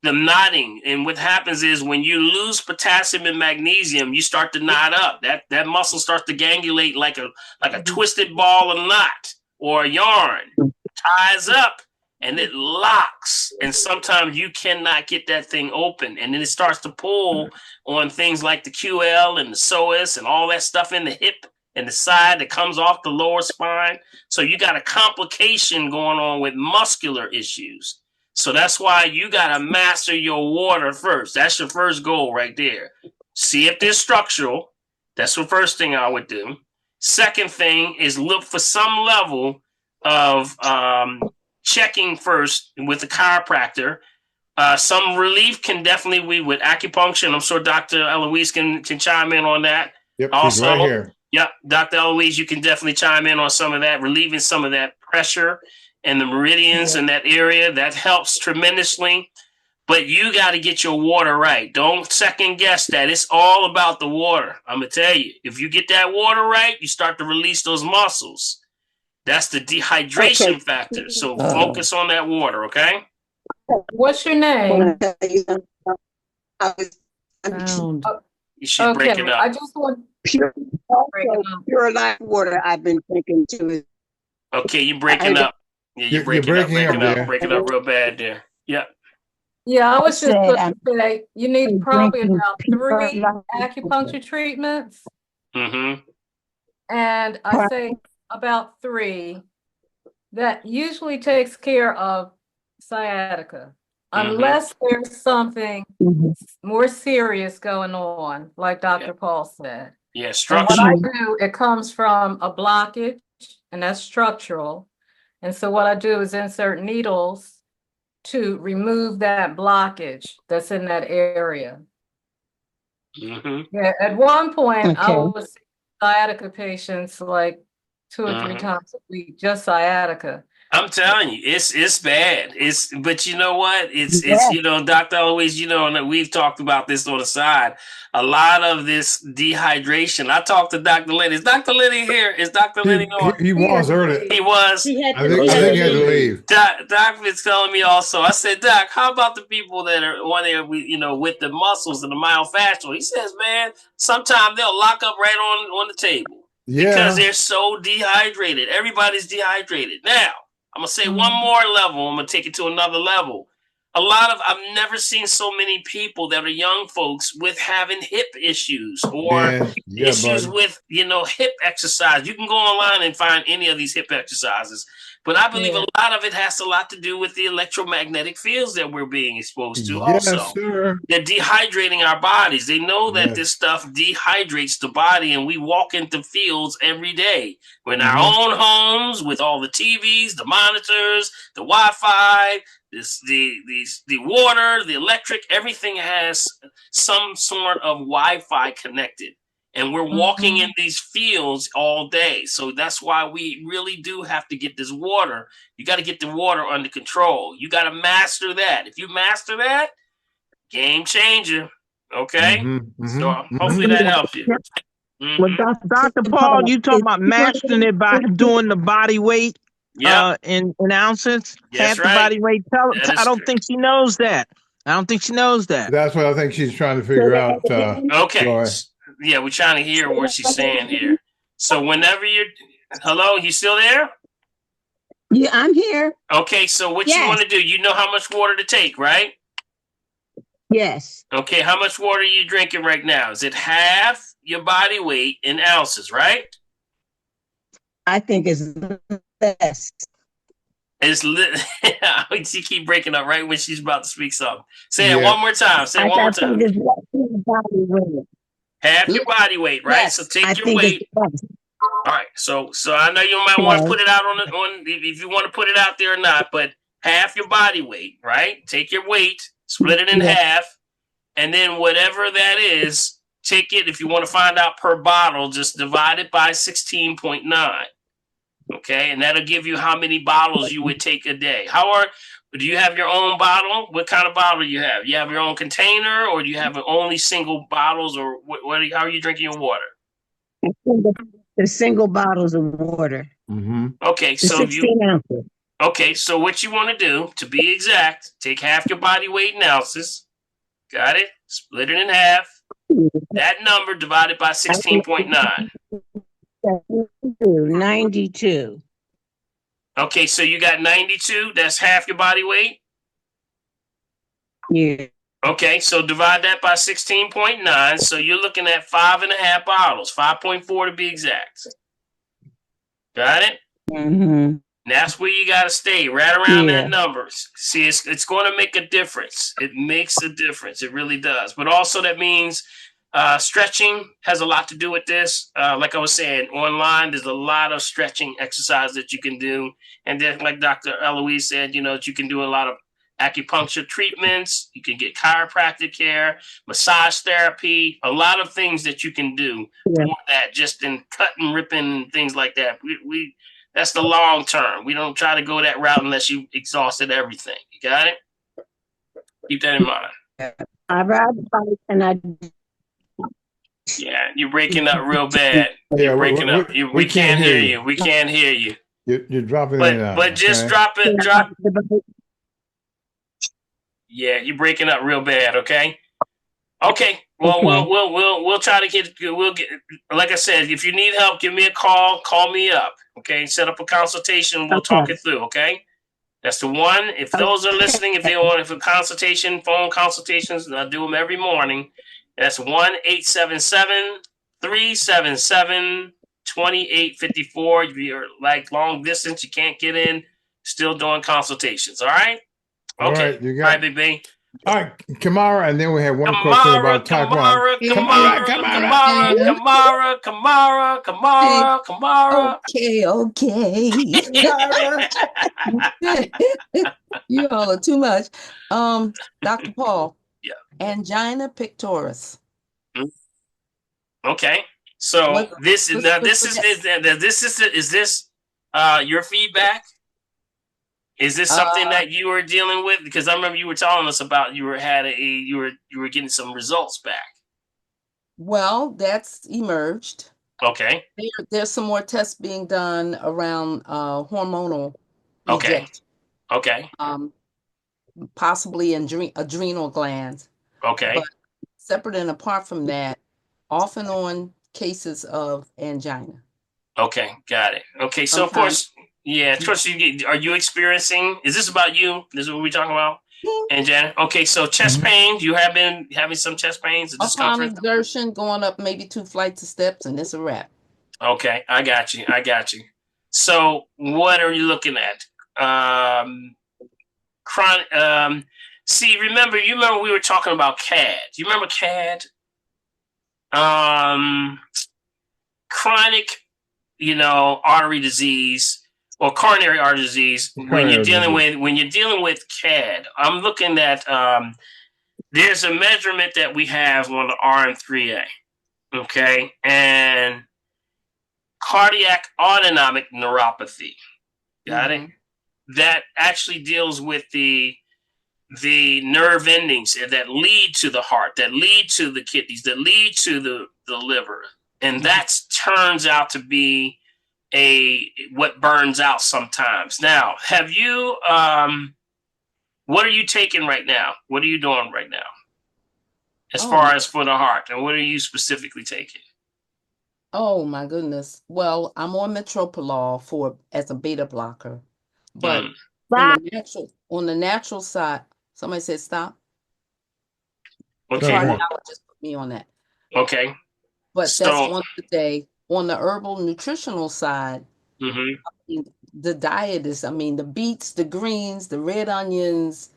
The knotting. And what happens is when you lose potassium and magnesium, you start to knot up. That muscle starts to gangulate like a twisted ball of knot or a yarn. Ties up and it locks. And sometimes you cannot get that thing open. And then it starts to pull on things like the QL and the psoas and all that stuff in the hip and the side that comes off the lower spine. So you got a complication going on with muscular issues. So that's why you got to master your water first. That's your first goal right there. See if there's structural. That's the first thing I would do. Second thing is look for some level of checking first with the chiropractor. Some relief can definitely be with acupuncture. And I'm sure Dr. Eloise can chime in on that. Yep, also, right here. Yep, Dr. Eloise, you can definitely chime in on some of that, relieving some of that pressure and the meridians in that area. That helps tremendously. But you got to get your water right. Don't second guess that. It's all about the water. I'm going to tell you, if you get that water right, you start to release those muscles. That's the dehydration factor. So focus on that water, okay? What's your name? Sound. You should break it up. I just want pure life water I've been drinking too. Okay, you're breaking up. Yeah, you're breaking up. Breaking up real bad there. Yeah. Yeah, I was just going to say you need probably about 3 acupuncture treatments. Mm-hmm. And I say about 3 that usually takes care of sciatica, unless there's something more serious going on, like Dr. Paul said. Yeah, structural. What I do, it comes from a blockage, and that's structural. And so what I do is insert needles to remove that blockage that's in that area. Yeah, at one point, I was seeing sciatica patients like 2 or 3 times a week, just sciatica. I'm telling you, it's bad. But you know what? It's Dr. Eloise, and we've talked about this on the side. A lot of this dehydration. I talked to Dr. Lenny. Is Dr. Lenny here? Is Dr. Lenny on? He was earlier. He was. I think he had to leave. Doc was telling me also. I said, Doc, how about the people that are with the muscles and the myofascial? He says, man, sometimes they'll lock up right on the table because they're so dehydrated. Everybody's dehydrated. Now, I'm going to say one more level. I'm going to take it to another level. I've never seen so many people that are young folks with having hip issues or issues with, hip exercise. You can go online and find any of these hip exercises. But I believe a lot of it has a lot to do with the electromagnetic fields that we're being exposed to also. Sir. They're dehydrating our bodies. They know that this stuff dehydrates the body, and we walk into fields every day. We're in our own homes with all the TVs, the monitors, the Wi-Fi, the water, the electric, everything has some sort of Wi-Fi connected. And we're walking in these fields all day. So that's why we really do have to get this water. You got to get the water under control. You got to master that. If you master that, game changer. Okay? So hopefully that helps you. Well, Dr. Paul, you talking about mastering it by doing the body weight in ounces? Yes, half the body weight. I don't think she knows that. That's what I think she's trying to figure out. Okay. Joy. Yeah, we're trying to hear what she's saying here. So whenever hello, you still there? Yeah, I'm here. Okay, so what you want to do, you know how much water to take, right? Yes. Okay, how much water are you drinking right now? Is it half your body weight in ounces, right? I think it's less. She keep breaking up right when she's about to speak something. Say it one more time. Say it one more time. Half your body weight, right? Yes, so take your weight. All right. So I know you might want to put it out on if you want to put it out there or not, but half your body weight, right? Take your weight, split it in half, and then whatever that is, take it. If you want to find out per bottle, just divide it by 16.9. Okay, and that'll give you how many bottles you would take a day. Do you have your own bottle? What kind of bottle do you have? You have your own container, or do you have only single bottles, or how are you drinking your water? The single bottles of water. Okay, so 16 ounces. Okay, so what you want to do, to be exact, take half your body weight in ounces. Got it? Split it in half. That number divided by 16.9. 92. Okay, so you got 92. That's half your body weight? Yeah. Okay, so divide that by 16.9. So you're looking at 5.5 bottles, 5.4 to be exact. Got it? And that's where you got to stay, right around that number. See, it's going to make a difference. It makes a difference. It really does. But also that means stretching has a lot to do with this. Like I was saying, online, there's a lot of stretching exercise that you can do. And then, like Dr. Eloise said, you can do a lot of acupuncture treatments. You can get chiropractic care, massage therapy, a lot of things that you can do for that, just in cutting, ripping, and things like that. That's the long term. We don't try to go that route unless you exhausted everything. You got it? Keep that in mind. I ride the bike and I. Yeah, you're breaking up real bad. Yeah, You're breaking up. We can't hear you. We can't hear you. You're dropping in and out. But just drop it. Yeah, you're breaking up real bad. Okay. Okay. Well, we'll try to get. Like I said, if you need help, give me a call. Call me up. Okay. Set up a consultation. We'll talk it through. Okay. That's the one. If those are listening, if they want for consultation, phone consultations, I do them every morning. That's 1-877-377-2854. If you're like long distance, you can't get in, still doing consultations. All right? Okay. All right, you got. All right, Big B. All right, Kamara, and then we have one question about Taekwondo. Kamara. Okay. You all are too much. Dr. Paul. Yeah. Angina pectoris. Okay. So is this your feedback? Is this something that you were dealing with? Because I remember you were telling us about you were getting some results back. Well, that's emerged. Okay. There's some more tests being done around hormonal rejection. Okay. Possibly adrenal glands. Okay. But separate and apart from that, off and on cases of angina. Okay, got it. Okay, so of course, are you experiencing? Is this about you? This is what we're talking about? Angina. Okay, so chest pains. You have been having some chest pains. Upon exertion, going up maybe 2 flights of steps, and it's a wrap. Okay, I got you. So, what are you looking at? Chronic. You remember we were talking about CAD. Do you remember CAD? Chronic, artery disease or coronary artery disease. When you're dealing with CAD, I'm looking at there's a measurement that we have on the RM3A. Okay, and cardiac autonomic neuropathy. Got it? That actually deals with the nerve endings that lead to the heart, that lead to the kidneys, that lead to the liver. And that turns out to be what burns out sometimes. Now, have you, what are you taking right now? What are you doing right now? As far as for the heart, and what are you specifically taking? Oh my goodness. Well, I'm on metoprolol as a beta blocker. But on the natural side, somebody said stop. Okay. Cardiologist put me on that. Okay. But that's once a day. On the herbal nutritional side, the diet is, the beets, the greens, the red onions,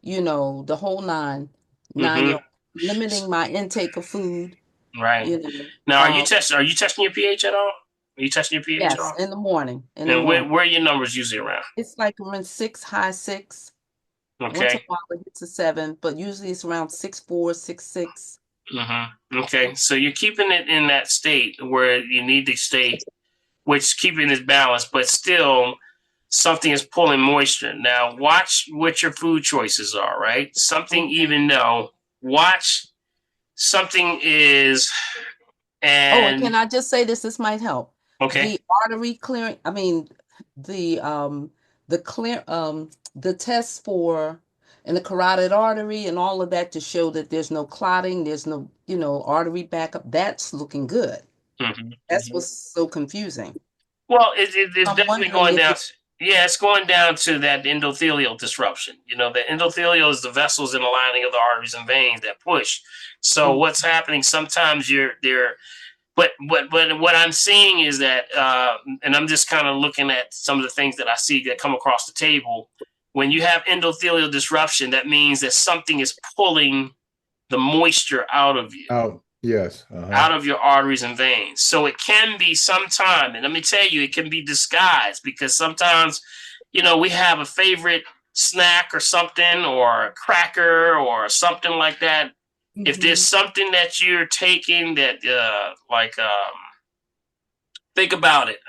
the whole nine yards. Limiting my intake of food. Right. Now, are you testing your pH at all? Are you testing your pH at all? Yes, in the morning. Where are your numbers usually around? It's like around 6, high 6. Okay. Once in a while it hits a 7, but usually it's around 6.4, 6.6. Okay, so you're keeping it in that state where you need to stay, which keeping it balanced, but still something is pulling moisture. Now, watch what your food choices are, right? Watch something is. And can I just say this? This might help. Okay. The artery clearing. The tests for in the carotid artery and all of that to show that there's no clotting, there's no artery backup. That's looking good. That's what's so confusing. Well, it's definitely going down. It's going down to that endothelial disruption. The endothelial is the vessels in the lining of the arteries and veins that push. So what's happening? Sometimes but what I'm seeing is that, and I'm just kind of looking at some of the things that I see that come across the table. When you have endothelial disruption, that means that something is pulling the moisture out of you. Oh, yes. Out of your arteries and veins. So it can be sometime, and let me tell you, it can be disguised because sometimes, we have a favorite snack or something, or a cracker or something like that. If there's something that you're taking that, think about it.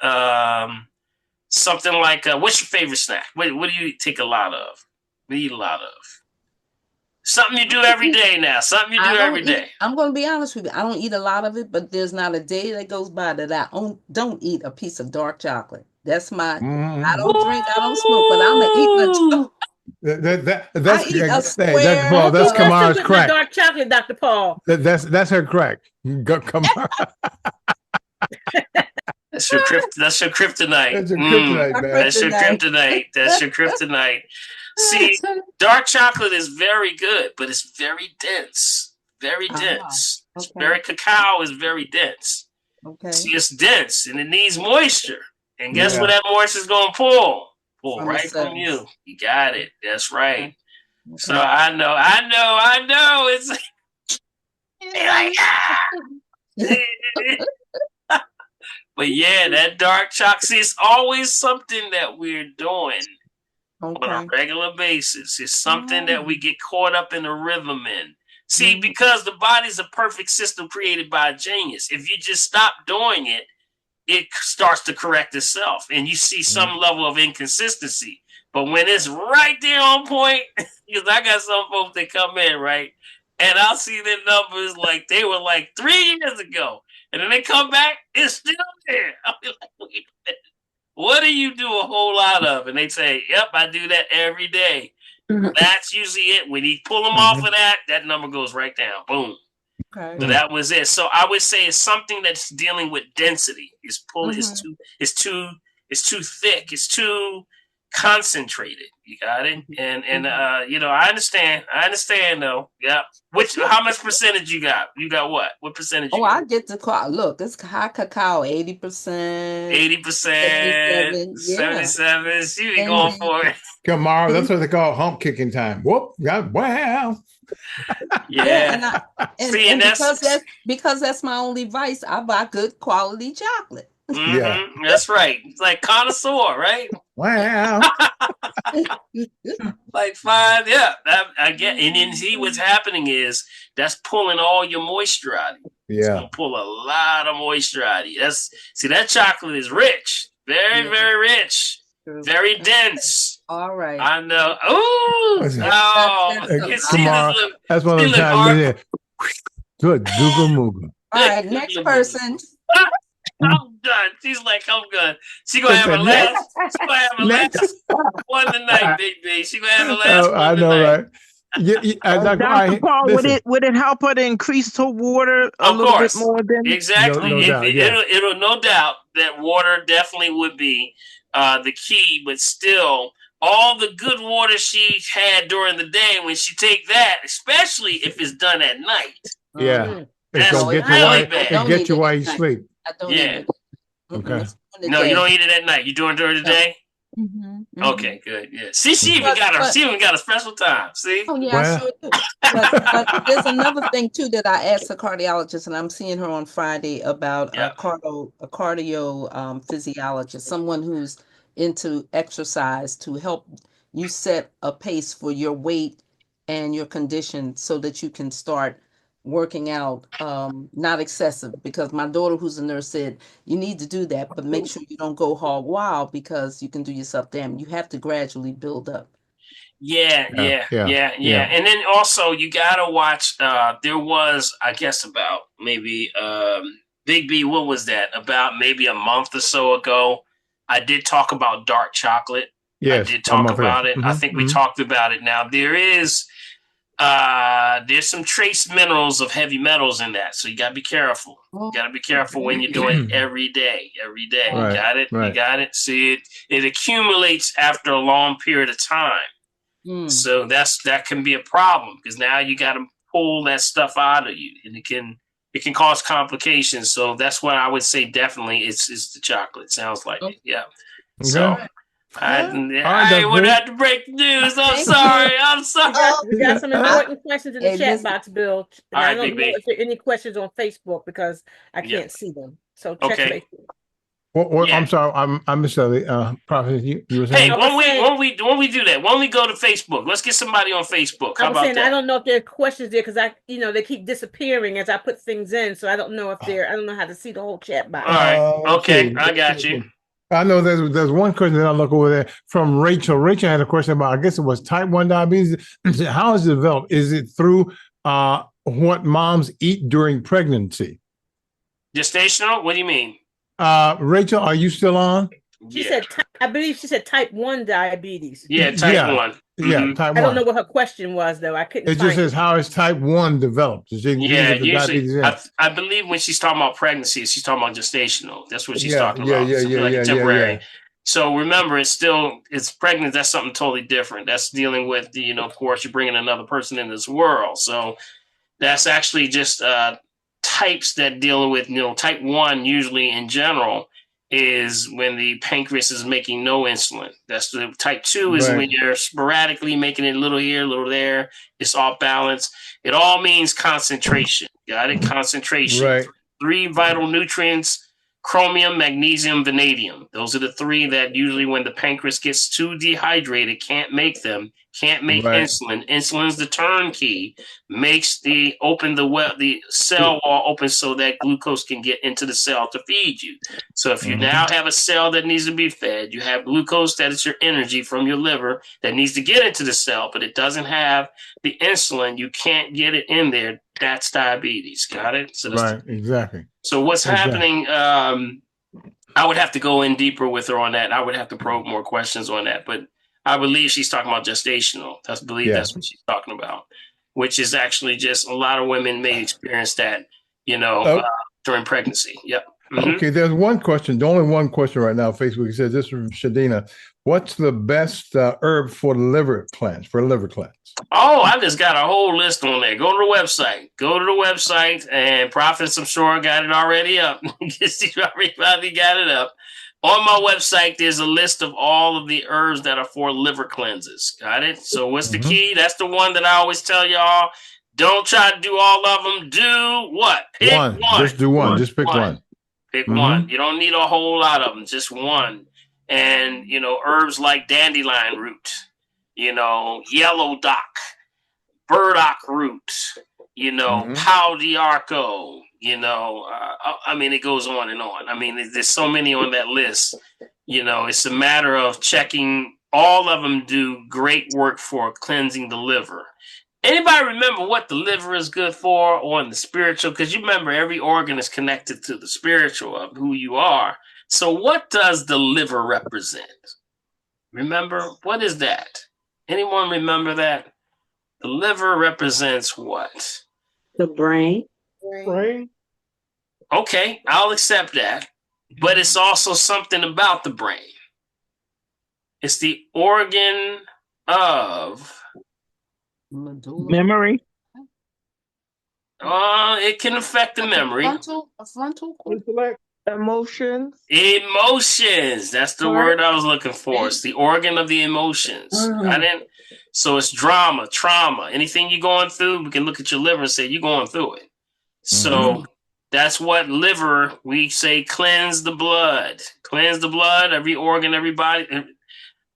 something like what's your favorite snack? What do you take a lot of? What do you eat a lot of? Something you do every day now. Something you do every day. I'm going to be honest with you. I don't eat a lot of it, but there's not a day that goes by that I don't eat a piece of dark chocolate. That's my. I don't drink. I don't smoke, but I'm gonna eat my. That's I eat a hey, square. Paul, that's Kamar's with crack. Dark chocolate, Dr. Paul. That's her crack. Kamar. That's your kryptonite. That's your kryptonite, man. That's your kryptonite. That's your kryptonite. See, dark chocolate is very good, but it's very dense. Very dense. Okay. It's very cacao is very dense. Okay. See, it's dense and it needs moisture. And guess where that moisture is going to pull? Pull from right from you. You got it. That's right. Okay. So I know. It's like, but yeah, that dark chocolate. See, it's always something that we're doing on a regular basis. It's something that we get caught up in the rhythm in. See, because the body's a perfect system created by a genius. If you just stop doing it, it starts to correct itself, and you see some level of inconsistency. But when it's right there on point, because I got some folks that come in, right, and I'll see their numbers like they were like 3 years ago, and then they come back, it's still there. I'll be like, wait a minute. What do you do a whole lot of? And they say, yep, I do that every day. That's usually it. When you pull them off of that number goes right down. Boom. Okay. So that was it. So I would say it's something that's dealing with density. It's pulling. It's too thick. It's too concentrated. You got it. And I understand. though. Yeah. How much percentage you got? You got what? What percentage? I get to call. Look, it's high cacao, 80%. 80%. 77. She be going for it. Kamar, that's what they call hump kicking time. Whoop. Wow. Yeah. Because that's my only vice. I buy good quality chocolate. Yeah, that's right. It's like connoisseur, right? Wow. Like fine, yeah. I get, and then see what's happening is that's pulling all your moisture out of you. Yeah, it's gonna pull a lot of moisture out of you. That chocolate is rich, very, very rich, very dense. All right, I know. Ooh, Kamar, that's one of the times. Good, Google Moogle. All right, next person. I'm done. She's like, I'm good. She gonna have a last. She gonna have a last one tonight, baby. She gonna have a last one I know, tonight. right? Yeah, Dr. Paul, would it help her to increase her water a little bit more? Exactly. No doubt, It'll no doubt that water definitely would be the key, but still, all the good water she had during the day, when she take that, especially if it's done at night. Yeah, that's really bad. Get you while you sleep. I don't eat it. Okay. No, you don't eat it at night. You doing it during the day? Okay, good. Yeah. See, she even got a special time. See? Oh yeah, I sure do. But there's another thing too that I asked the cardiologist, and I'm seeing her on Friday about a cardio physiologist, someone who's into exercise to help you set a pace for your weight and your condition so that you can start working out, not excessive, because my daughter who's a nurse said you need to do that, but make sure you don't go hog wild because you can do yourself damage. You have to gradually build up. Yeah. And then also you gotta watch. There was, I guess, about maybe Big B. What was that? About maybe a month or so ago, I did talk about dark chocolate. Yes, I did talk about it. I think we talked about it. Now there's some trace minerals of heavy metals in that, so you gotta be careful. You gotta be careful when you're doing it every day. Right, You got it. right. You got it. See, it accumulates after a long period of time. So that can be a problem because now you got to pull that stuff out of you, and it can cause complications. So that's what I would say. Definitely, it's the chocolate. Sounds like it. Yeah. Okay. So. I would have to break the news. I'm sorry. We got some important questions in the chat box, Bill. And I don't know baby. if there are any questions on Facebook because I can't see them. So check Facebook. I'm sorry, I'm Mr. Prophet. You were saying? Hey, when we do that, when we go to Facebook, let's get somebody on Facebook. How about that? I don't know if there are questions there because they keep disappearing as I put things in, so I don't know if I don't know how to see the whole chat box. All right, okay, I got you. I know there's one question that I look over there from Rachel. Rachel had a question about, I guess it was type 1 diabetes. How is it developed? Is it through what moms eat during pregnancy? Gestational? What do you mean? Rachel, are you still on? She said, I believe she said type 1 diabetes. Yeah, type 1. Yeah, type 1. I don't know what her question was, though. I couldn't It just says, how is type 1 developed? Yeah, usually, I believe when she's talking about pregnancy, she's talking about gestational. That's what she's talking about. Temporary. So remember, it's pregnant. That's something totally different. That's dealing with, of course, you're bringing another person in this world. So that's actually just types that deal with, type 1 usually in general is when the pancreas is making no insulin. That's the type 2 is when you're sporadically making it a little here, a little there. It's off balance. It all means concentration. Got it? Concentration. Right. 3 vital nutrients: chromium, magnesium, vanadium. Those are the 3 that usually when the pancreas gets too dehydrated, can't make insulin. Insulin's the turnkey, makes the cell wall open so that glucose can get into the cell to feed you. So if you now have a cell that needs to be fed, you have glucose, that is your energy from your liver that needs to get into the cell, but it doesn't have the insulin, you can't get it in there. That's diabetes. Got it? So exactly. So what's happening, I would have to go in deeper with her on that. I would have to probe more questions on that, but I believe she's talking about gestational. That's what she's talking about, which is actually just a lot of women may experience that, during pregnancy. Yep. Mm-hmm. Okay, there's one question. The only one question right now, Facebook. It says this from Shadina. What's the best herb for liver cleanse? Oh, I just got a whole list on there. Go to the website. And Prophets, I'm sure, got it already up. Everybody got it up. On my website, there's a list of all of the herbs that are for liver cleanses. Got it? So what's the key? That's the one that I always tell y'all. Don't try to do all of them. Do what? Pick one. Just do one. Just pick one. Pick one. You don't need a whole lot of them. Just one. And, herbs like dandelion root, yellow dock, burdock root, pau d'arco, it goes on and on. I mean, there's so many on that list. It's a matter of checking. All of them do great work for cleansing the liver. Anybody remember what the liver is good for on the spiritual? Because you remember every organ is connected to the spiritual of who you are. So what does the liver represent? Remember, what is that? Anyone remember that? The liver represents what? The brain. Okay, I'll accept that. But it's also something about the brain. It's the organ of memory. It can affect the memory. Frontal emotions. That's the word I was looking for. It's the organ of the emotions. So it's drama, trauma. Anything you're going through, we can look at your liver and say you're going through it. So that's what liver, we say cleanse the blood. Cleanse the blood, every organ, everybody.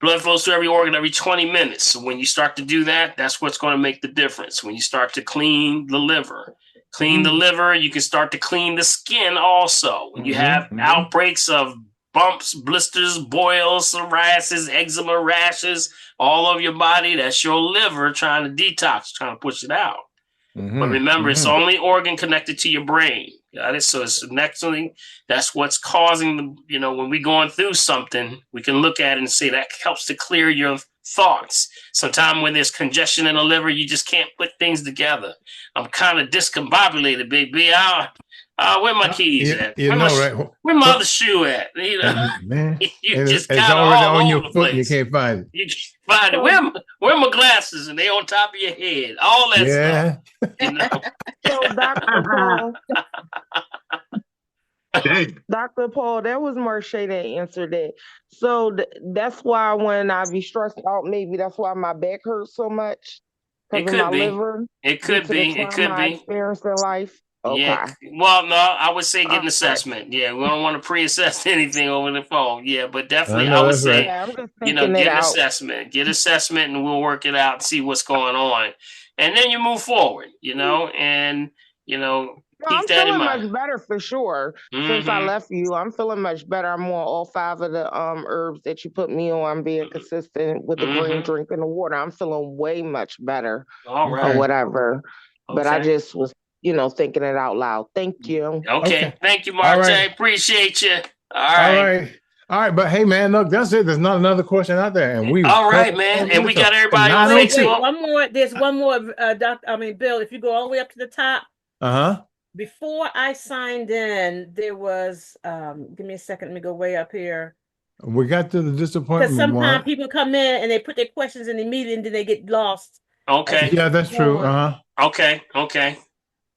Blood flows through every organ every 20 minutes. So when you start to do that, that's what's going to make the difference. When you start to clean the liver. You can start to clean the skin also. When you have outbreaks of bumps, blisters, boils, psoriasis, eczema, rashes, all over your body, that's your liver trying to detox, trying to push it out. But remember, it's the only organ connected to your brain. Got it? So it's actually, that's what's causing when we're going through something, we can look at it and say that helps to clear your thoughts. Sometimes when there's congestion in the liver, you just can't put things together. I'm kind of discombobulated, baby. Where my keys at? Where my other shoe at? Man, you just it's kind of already all on over your the foot. place. You can't find it. You can't find it. Where my glasses? And they on top of your head. All that stuff. So Dr. Paul. Dr. Paul, that was Marche that answered that. So that's why when I be stressed out, maybe that's why my back hurts so much. It could be. Liver, it could be. It could be. Experience in life. Okay. Yeah. Well, no, I would say get an assessment. Yeah, we don't want to pre-assess anything over the phone. Yeah, but definitely, I would say, get an assessment. Get assessment, and we'll work it out and see what's going on, and then you move forward. And I'm Keep that in feeling mind. much better for sure. Since I left you, I'm feeling much better. I'm on all 5 of the herbs that you put me on. I'm being consistent with the green drink and the water. I'm feeling way much better. All right. Or whatever. But I Okay. just was, thinking it out loud. Thank you. Okay. Thank you, All Marte. right. Appreciate you. All right. But hey, man, look, that's it. There's not another question out there, and we. All right, man, and we got everybody on Facebook. Wait, one more. There's one more. Bill, if you go all the way up to the top. Before I signed in, there was. Give me a second. Let me go way up here. We got to the disappointment. Because sometimes people come in and they put their questions in the meeting, and then they get lost. Okay. Yeah, that's true. Okay.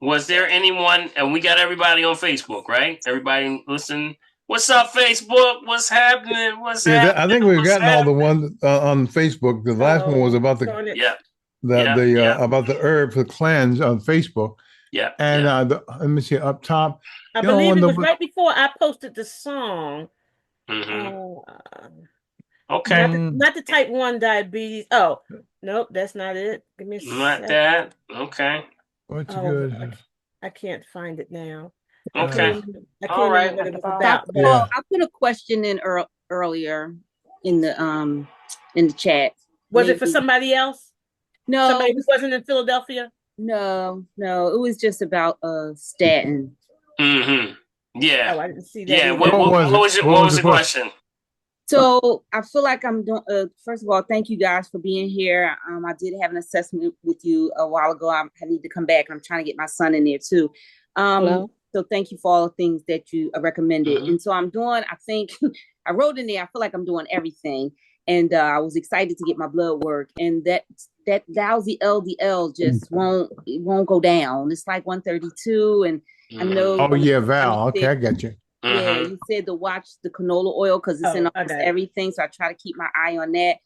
Was there anyone? And we got everybody on Facebook, right? Everybody listen. What's up, Facebook? What's happening? I think we've gotten all the ones on Facebook. The last one was about about the herb for cleanse on Facebook. Yeah. And let me see up top. I believe it was right before I posted the song. Okay. Not the type 1 diabetes. Oh, nope, that's not it. Give me a Not second. that. Okay. What's good? I can't find it now. Okay. I can't remember what it was about. Well, I put a question in earlier in the chat. Was it for somebody else? No. Somebody who wasn't in Philadelphia? No. It was just about statin. Yeah. Oh, I didn't see that. Yeah. What was the question? So I feel like I'm doing. First of all, thank you guys for being here. I did have an assessment with you a while ago. I need to come back. I'm trying to get my son in there too. So thank you for all the things that you recommended. And so I'm doing. I think I wrote in there. I feel like I'm doing everything, and I was excited to get my blood work. And that lousy LDL just won't go down. It's like 132, and I know. Oh yeah, Val. Okay, I got you. Yeah, you said to watch the canola oil because it's in almost everything. So I try to keep my eye on that.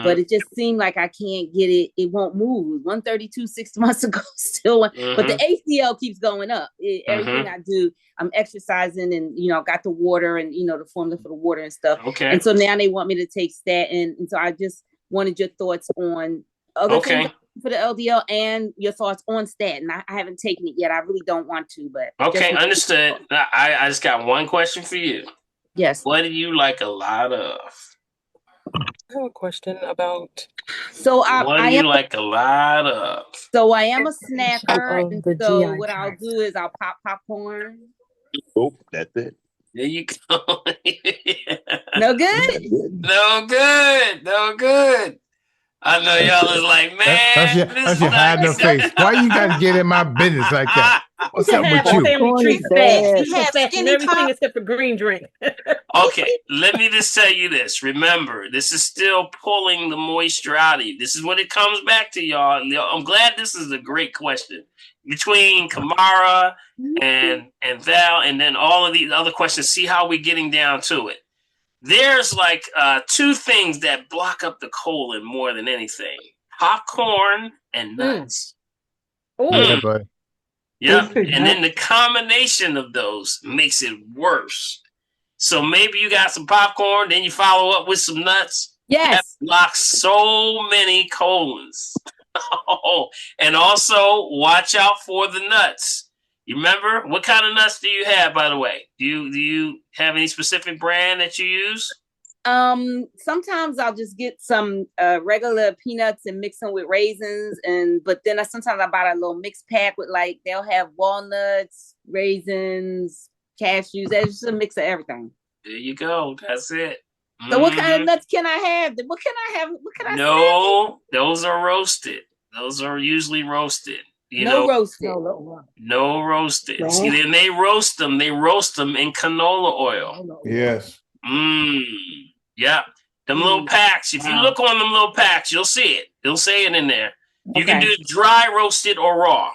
But it just seemed like I can't get it. It won't move. 132 6 months ago, still. But the HDL keeps going up. Everything I do, I'm exercising and, got the water and, the formula for the water and stuff. Okay. And so now they want me to take statin. And so I just wanted your thoughts on other things for the LDL and your thoughts on statin. I haven't taken it yet. I really don't want to, but. Okay, understood. I just got one question for you. Yes. What do you like a lot of? I have a question about. So what do you like a lot of? So I am a snacker, and so what I'll do is I'll pop popcorn. Oh, that's it. There you go. No good. No good. I know y'all is like, man. That's your hiding her face. Why you got to get in my business like that? What's up with you? Family treat fast. You have fast and everything except for green drink. Okay, let me just tell you this. Remember, this is still pulling the moisture out of you. This is what it comes back to, y'all. I'm glad this is a great question. Between Kamara and Val, and then all of these other questions, see how we're getting down to it. There's like 2 things that block up the colon more than anything: popcorn and nuts. Yeah, buddy. Yep. And then the combination of those makes it worse. So maybe you got some popcorn, then you follow up with some nuts. Yes. That blocks so many colons. And also watch out for the nuts. You remember what kind of nuts do you have, by the way? Do you have any specific brand that you use? Sometimes I'll just get some regular peanuts and mix them with raisins, but then sometimes I buy a little mixed pack with they'll have walnuts, raisins, cashews. There's just a mix of everything. There you go. That's it. So what kind of nuts can I have? What can I have? What can I? No, those are roasted. Those are usually roasted. Roasted. No roasted. Right. See, then they roast them in canola oil. Yes. Yeah. Them little packs. If you look on them little packs, you'll see it. They'll say it in there. You can do dry roasted or raw.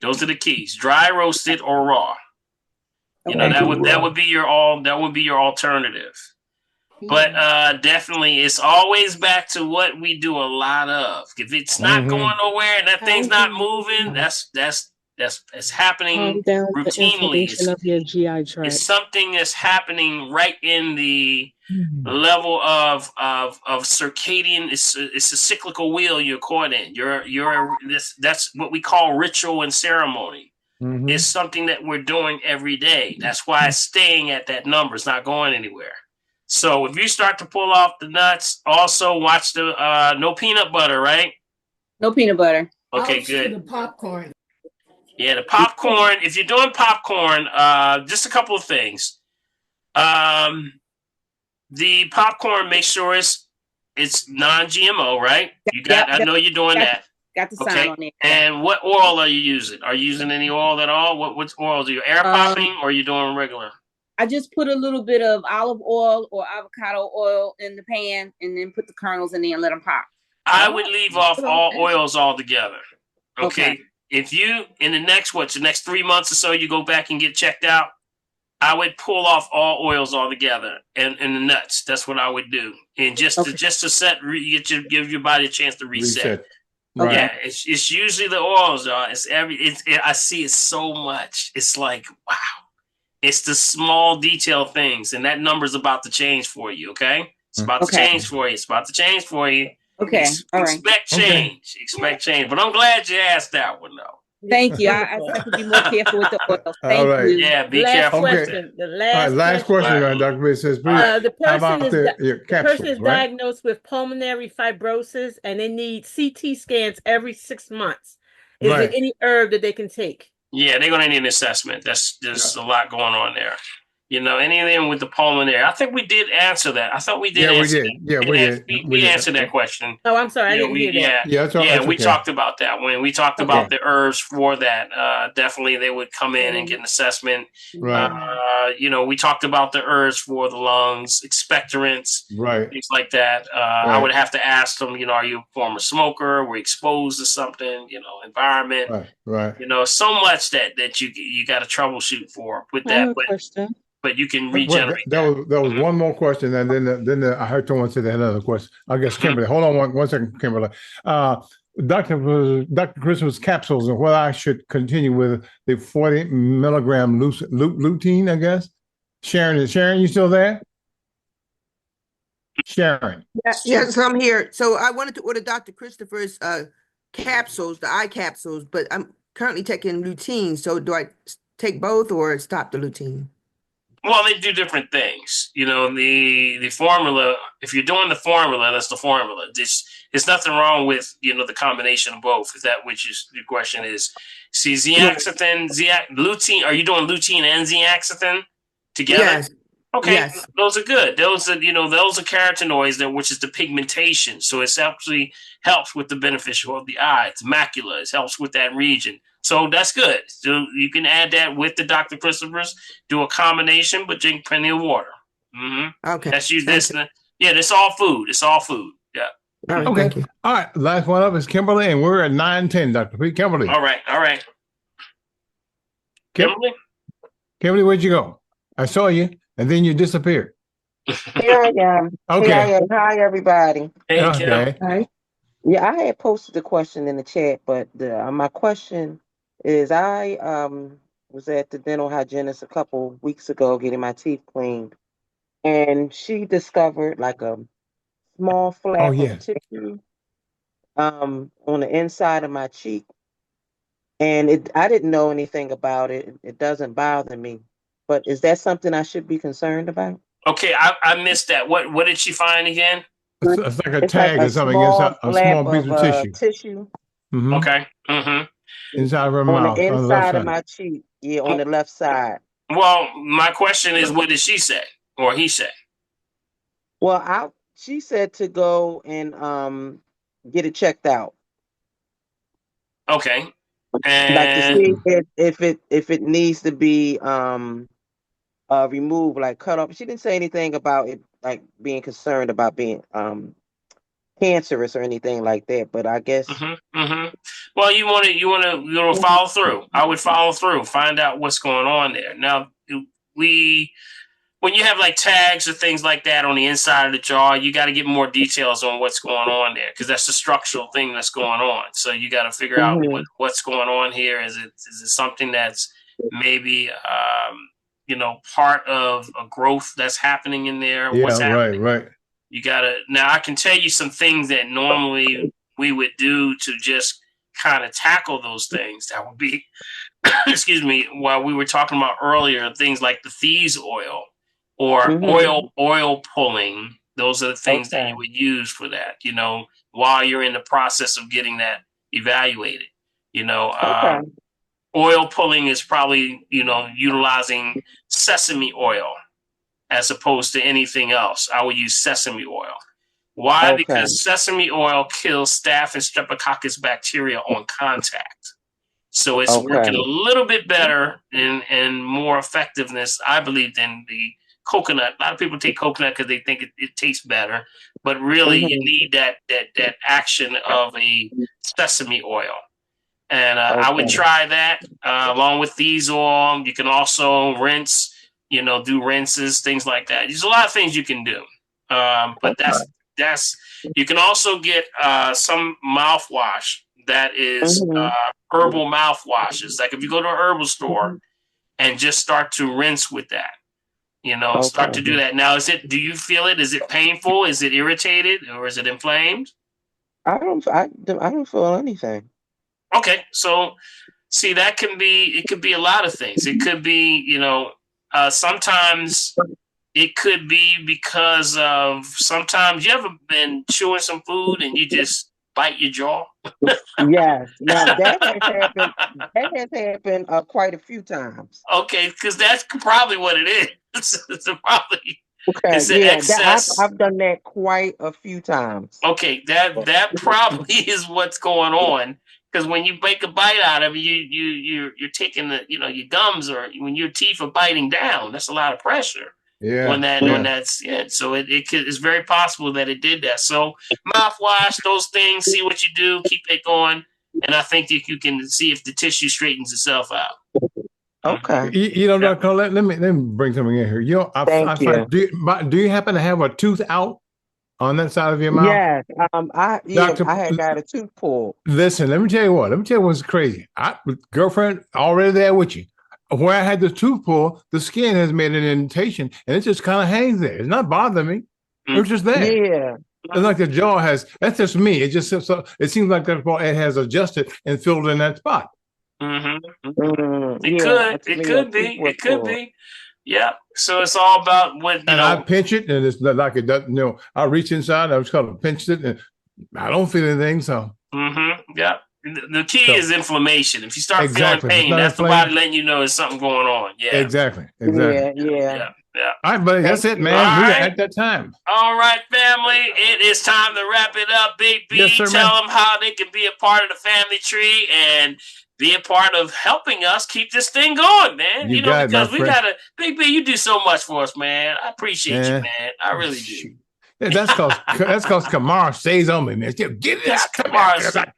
Those are the keys. Dry roasted or raw. That would be your alternative. But definitely, it's always back to what we do a lot of. If it's not going nowhere and that thing's not moving, that's happening routinely. Of your GI tract. It's something that's happening right in the level of circadian. It's a cyclical wheel you're caught in. That's what we call ritual and ceremony. is something that we're doing every day. That's why it's staying at that number. It's not going anywhere. So if you start to pull off the nuts, also watch the no peanut butter, right? No peanut butter. Okay, Ouch good. to the popcorn. Yeah, the popcorn. If you're doing popcorn, just a couple of things. The popcorn, make sure it's non-GMO, right? You got. I know you're doing that. Got the sign on there. And what oil are you using? Are you using any oil at all? What oils are you air popping, or are you doing regular? I just put a little bit of olive oil or avocado oil in the pan, and then put the kernels in there and let them pop. I would leave off all oils altogether. Okay. Okay. If you in the next 3 months or so you go back and get checked out, I would pull off all oils altogether and the nuts. That's what I would do, and just to give your body a chance to reset. Right. Yeah, it's usually the oils. I see it so much. It's like, wow. It's the small detail things, and that number's about to change for you. Okay, it's about to change for you. It's about to change for you. Okay, all right. Expect change. Expect change. But I'm glad you asked that one, though. Thank you. I have to be more careful with the oil. Thank All right. you. Yeah, be Last careful. question. The All right, last question, Dr. B says, please. The How about your person capsules, is right? diagnosed with pulmonary fibrosis and they need CT scans every 6 months. Is there any herb that they can take? Yeah, they're going to need an assessment. There's a lot going on there. You know, anything with the pulmonary. I think we did answer that. I thought we did. Yeah, we did. Yeah, we did. We answered that question. Oh, I'm sorry. I didn't hear that. Yeah, we talked about that when we talked about the herbs for that. Definitely, they would come in and get an assessment. Right. We talked about the herbs for the lungs, expectorants, things like that. I would have to ask them. Are you a former smoker? Were you exposed to something? Environment. Right. So much that you got to troubleshoot for with I have that. a question. But you can regenerate. That was one more question, and then I heard someone say that another question. I guess Kimberly. Hold on one second, Kimberly. Dr. Christmas capsules and what I should continue with the 40 milligram lutein, I guess. Sharon, you still there? Sharon. Yes, I'm here. So I wanted to order Dr. Christopher's capsules, the eye capsules, but I'm currently taking lutein. So do I take both or stop the lutein? Well, they do different things. The formula, if you're doing the formula, that's the formula. There's nothing wrong with, the combination of both, if that which is your question is. See, zeaxanthin, lutein, are you doing lutein and zeaxanthin together? Yes. Okay, yes. Those are good. Those are carotenoids, which is the pigmentation. So it actually helps with the beneficial of the eye. It's macula. It helps with that region. So that's good. So you can add that with the Dr. Christopher's, do a combination, but drink plenty of water. Mm-hmm. Okay. That's it's all food. It's all food. Yeah. All right, okay. Thank you. All right. Last one up is Kimberly, and we're at 9:10, Dr. P. Kimberly. All right. Kimberly? Kimberly, where'd you go? I saw you, and then you disappeared. Here I am. Okay. Here I am. Hi, everybody. Hey, Kim. Hi. Yeah, I had posted the question in the chat, but my question is I was at the dental hygienist a couple weeks ago getting my teeth cleaned, and she discovered like a small flap of tissue on the inside of my cheek, and I didn't know anything about it. It doesn't bother me, but is that something I should be concerned about? Okay, I missed that. What did she find again? It's like a tag or something. It's a small piece of tissue. Mm-hmm. Okay. Mm-hmm. Inside of her mouth. On the inside of my cheek. Yeah, on the left side. Well, my question is, what did she say or he say? Well, she said to go and get it checked out. Okay. And like to see if it needs to be removed, like cut off. She didn't say anything about it, like being concerned about being cancerous or anything like that. But I guess. Well, you want to follow through. I would follow through, find out what's going on there. Now, when you have like tags or things like that on the inside of the jaw, you got to get more details on what's going on there because that's the structural thing that's going on. So you got to figure out what's going on here. Is it something that's maybe part of a growth that's happening in there? Yeah, what's happening? Right. You gotta. Now I can tell you some things that normally we would do to just kind of tackle those things. That would be excuse me, while we were talking about earlier, things like the Thieves oil or oil pulling. Those are the things that you would use for that, while you're in the process of getting that evaluated. Oil pulling is probably, utilizing sesame oil as opposed to anything else. I would use sesame oil. Why? Because sesame oil kills staph and streptococcus bacteria on contact. So it's working a little bit better and more effectiveness, I believe, than the coconut. A lot of people take coconut because they think it tastes better, but really you need that action of a sesame oil. And I would try that along with these oil. You can also rinse, do rinses, things like that. There's a lot of things you can do. But that's you can also get some mouthwash that is herbal mouthwashes. Like if you go to a herbal store and just start to rinse with that, start to do that. Now, do you feel it? Is it painful? Is it irritated or is it inflamed? I don't feel anything. Okay. So see, it could be a lot of things. It could be, sometimes it could be because of sometimes you ever been chewing some food and you just bite your jaw? Yes. Now that has happened quite a few times. Okay, because that's probably what it is. It's probably excess. I've done that quite a few times. Okay, that probably is what's going on. Because when you make a bite out of it, you're taking your gums or when your teeth are biting down, that's a lot of pressure. Yeah. So it's very possible that it did that. So mouthwash, those things, see what you do, keep it going, and I think that you can see if the tissue straightens itself out. Okay. Dr. Let me bring something in here. Do you happen to have a tooth out on that side of your mouth? Yes. I had got a tooth pulled. Listen, let me tell you what's crazy. Girlfriend already there with you. Where I had the tooth pulled, the skin has made an indentation, and it just kind of hangs there. It's not bothering me. It's just there. Yeah. It's like the jaw has. That's just me. It just so it seems like it has adjusted and filled in that spot. It could be. Yeah. So it's all about what I pinch it, and it's like it doesn't. I reach inside. I just kind of pinched it, and I don't feel anything. So. Yeah. The key is inflammation. If you start feeling pain, that's the body letting you know there's something going on. Yeah. Exactly. Yeah. All right, buddy. That's it, man. We're at that time. All right, family. It is time to wrap it up. Big B, yes, sir, tell them how they can be a part of the family tree and be a part of helping us keep this thing going, man. Because we gotta. Big B, you do so much for us, man. I appreciate you, man. I really do. Yeah, that's cause Kamara stays on me, man. Get this, Kamara.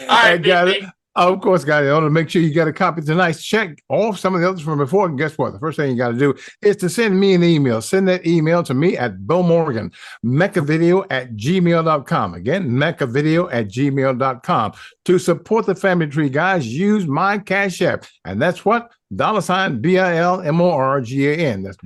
All right, got it. Of course, guys, I want to make sure you got a copy tonight. Check off some of the others from before. And guess what? The first thing you got to do is to send me an email. Send that email to me at Bill Morgan, mechavideo@gmail.com. Again, mechavideo@gmail.com. To support the family tree, guys, use my Cash App. And that's what? $BILMORGAN. That's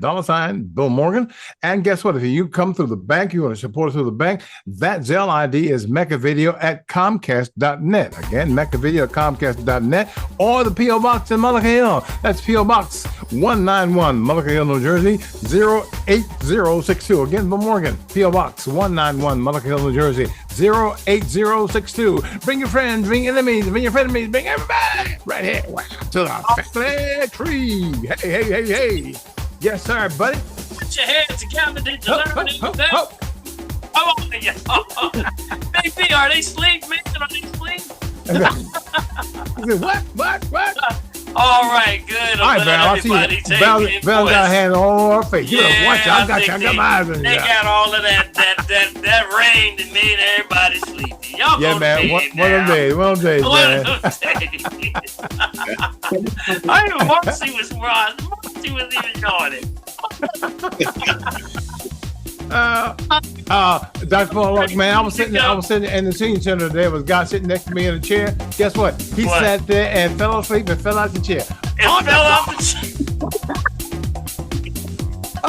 $Bill Morgan. And guess what? If you come through the bank, you want to support us through the bank, that Zelle ID is mechavideo@comcast.net. Again, mechavideo@comcast.net, or the P.O. Box in Mullica Hill. That's P.O. Box 191, Mullica Hill, New Jersey, 08062. Again, Bill Morgan, P.O. Box 191, Mullica Hill, New Jersey, 08062. Bring your friends, bring your enemies, bring your frenemies, bring everybody right here to the family tree. Hey. Yes, sir, buddy. Put your hands together. Did you learn anything? Oh, yeah. Baby, are they asleep, man? Are they asleep? What? All right, good. All right, Val, I see you. Val got a hand all over her face. Watch out. I got my eyes on you. They got all of that rain that made everybody sleepy. Y'all yeah, man. One of them days, man. I even Marcy was wrong. Marcy was even yawning. Dr. Paul, look, man, I was sitting in the senior center today. There was a guy sitting next to me in a chair. Guess what? He sat there and fell asleep and fell out the chair. Fell out the chair.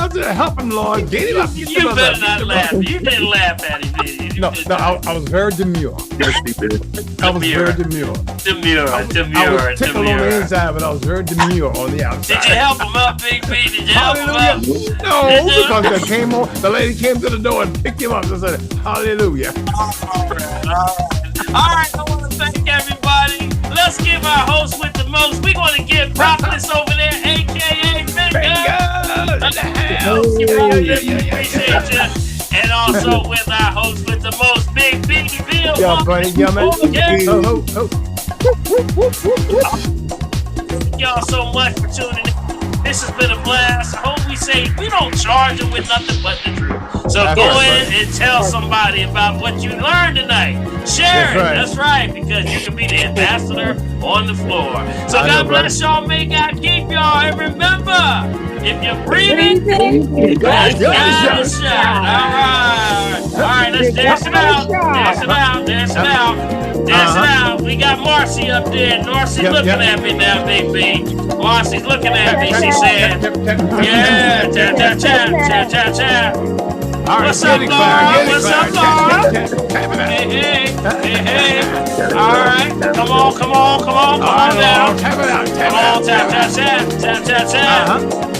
brother. Help him, Lord. Get him up. You better not laugh. You didn't laugh at him, did you? No, I was very demure. Yes, he did. I was very demure. Demure. I was tickled on the inside, but I was very demure on the outside. Did you help him up, Big B? Did you help him up? No, because they came on. The lady came to the door and picked him up and said, "Hallelujah." All right, I want to thank everybody. Let's give our host with the most. We're going to give Prophetess over there, a.k.a. Finger. Appreciate you. And also with our host with the most, Big B. Bill. Yeah, buddy. Yeah, man. Thank y'all so much for tuning in. This has been a blast. I hope we don't charge them with nothing but the truth. So go ahead and tell somebody about what you learned tonight. Share it. That's right, because you can be the ambassador on the floor. So God bless y'all. May God keep y'all. And remember, if you're breathing, you got a shot. All right, let's dance it out. Dance it out. We got Marcy up there. Marcy's looking at me now, Big B. Marcy's looking at me. She said, yeah, tap. What's up, Laura? What's up, Laura? Hey. All right. Come on down. Come on, tap.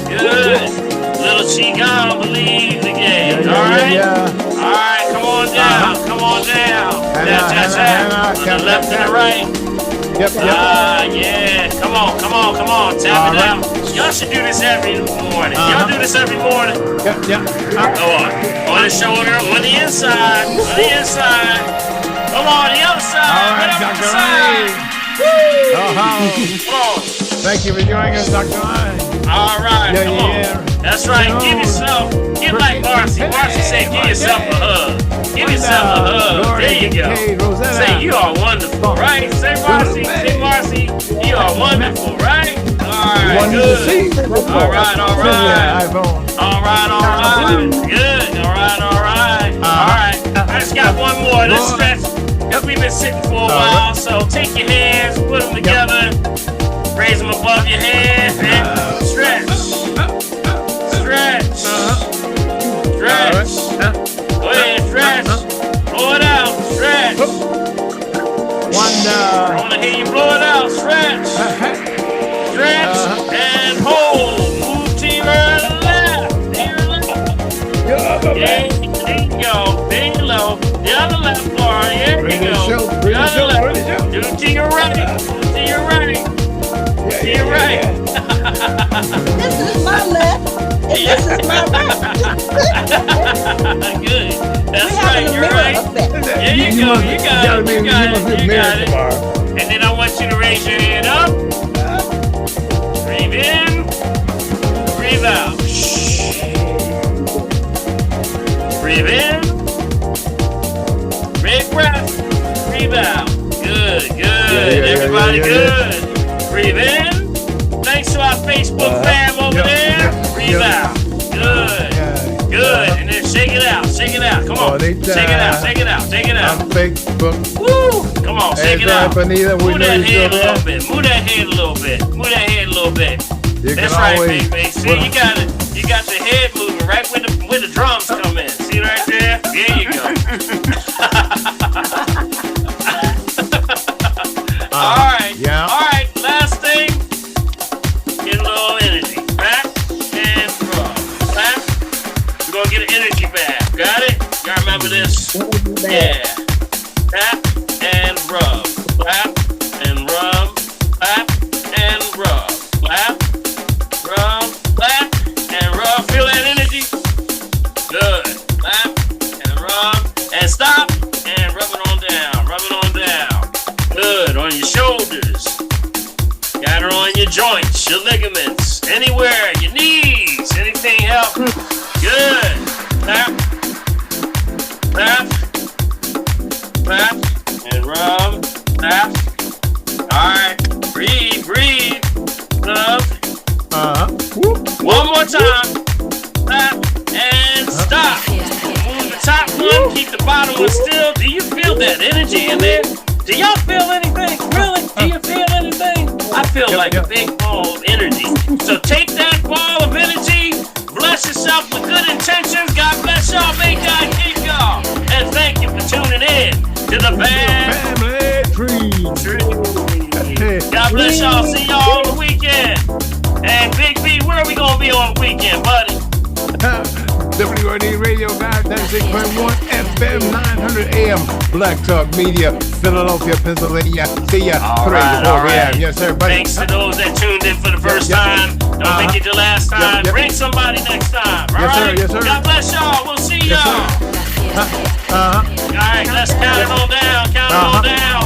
Good. Little Chica believes the game. All right. Come on down. Tap. To the left and the right. Yep. Yeah. Come on. Tap it out. Y'all should do this every morning. Y'all do this every morning. Yep. Go on the shoulder, on the inside. Come on, the other side. All right, Dr. Ryan. Thank you for joining us, Dr. Ryan. All right, come on. That's right. Give like Marcy. Marcy said, give yourself a hug. Give yourself a hug. There you go. Say, you are wonderful, right? Say, Marcy, you are wonderful, right? All right, good. All right. Good. All right. I just got one more. Let's stretch. Because we've been sitting for a while. So take your hands, put them together, raise them above your head, and stretch. Go ahead, stretch. Blow it out. Stretch. I want to hear you blow it out. Stretch. And hold. Move to your left. There you go. There you go. The other left bar. There you go. The other left. Do it to your right. To your right. This is my left. And this is my right. Good. That's right. You're right. There you go. You got it. And then I want you to raise your hand up. Breathe in. Breathe out. Breathe in. Big breath. Breathe out. Good. Everybody good. Breathe in. Thanks to our Facebook fam over there. Breathe out. Good. And then shake it out. Come on. Shake it out. On Facebook. Woo. Come on, shake it out. Anita, Move that head a little bit. Move that head a little bit. That's right, baby. See, you got it. You got the head moving right when the drums come in. See right there? There you go. All right. Yeah. All right. Last thing. Get a little energy. Back and rub. Back. We're gonna get an energy bath. Got it? Y'all remember this? Yeah. Tap and rub. Clap and rub. Clap and rub. Clap. Rub. Clap and rub. Feel that energy? Good. Clap and rub. And stop and rub it on down. Rub it on down. Good. On your shoulders. Got it on your joints, your ligaments, anywhere, your knees, anything help. Good. Clap. Clap. Clap. And rub. Clap. Alright. Breathe. Love. One more time. Clap. And stop. Move the top one. Keep the bottom one still. Do you feel that energy in there? Do y'all feel anything? Really? Do you feel anything? I feel like a big ball of energy. So take that ball of energy, bless yourself weekend, buddy. WRD Radio, guys, 96.1 FM, 900 AM, Black Talk Media, Philadelphia, Pennsylvania. See ya. All right. Yes, sir, buddy. Thanks to those that tuned in for the first time. Don't make it your last time. Bring somebody next time. All right? Yes, sir. God bless y'all. We'll see y'all. All right, let's count it on down. Count it on down.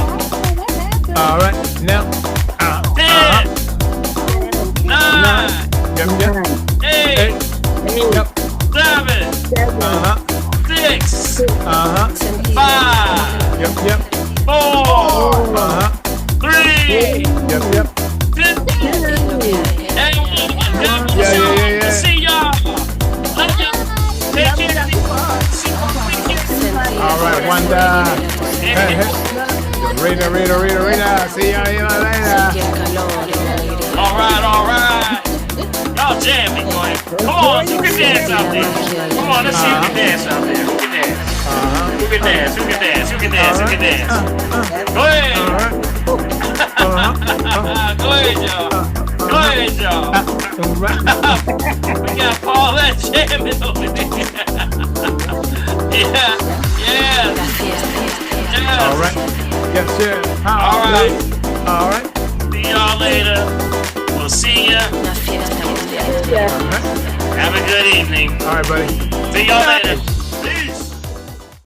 All right, now. 10, 9, 8, 7, 6, 5, 4, 3, 2, and see y'all. Love you. Take care. All right, Wanda. Rita. See y'all later. All right. Y'all jamming, boy. Come on, who can dance out there? Come on, let's see who can dance out there. Who can dance? Who can dance? Go ahead. Go ahead, y'all. We got Paulette jamming over there. Yeah. All right. Yes, sir. All right. See y'all later. We'll see ya. Have a good evening. All right, buddy. See y'all later.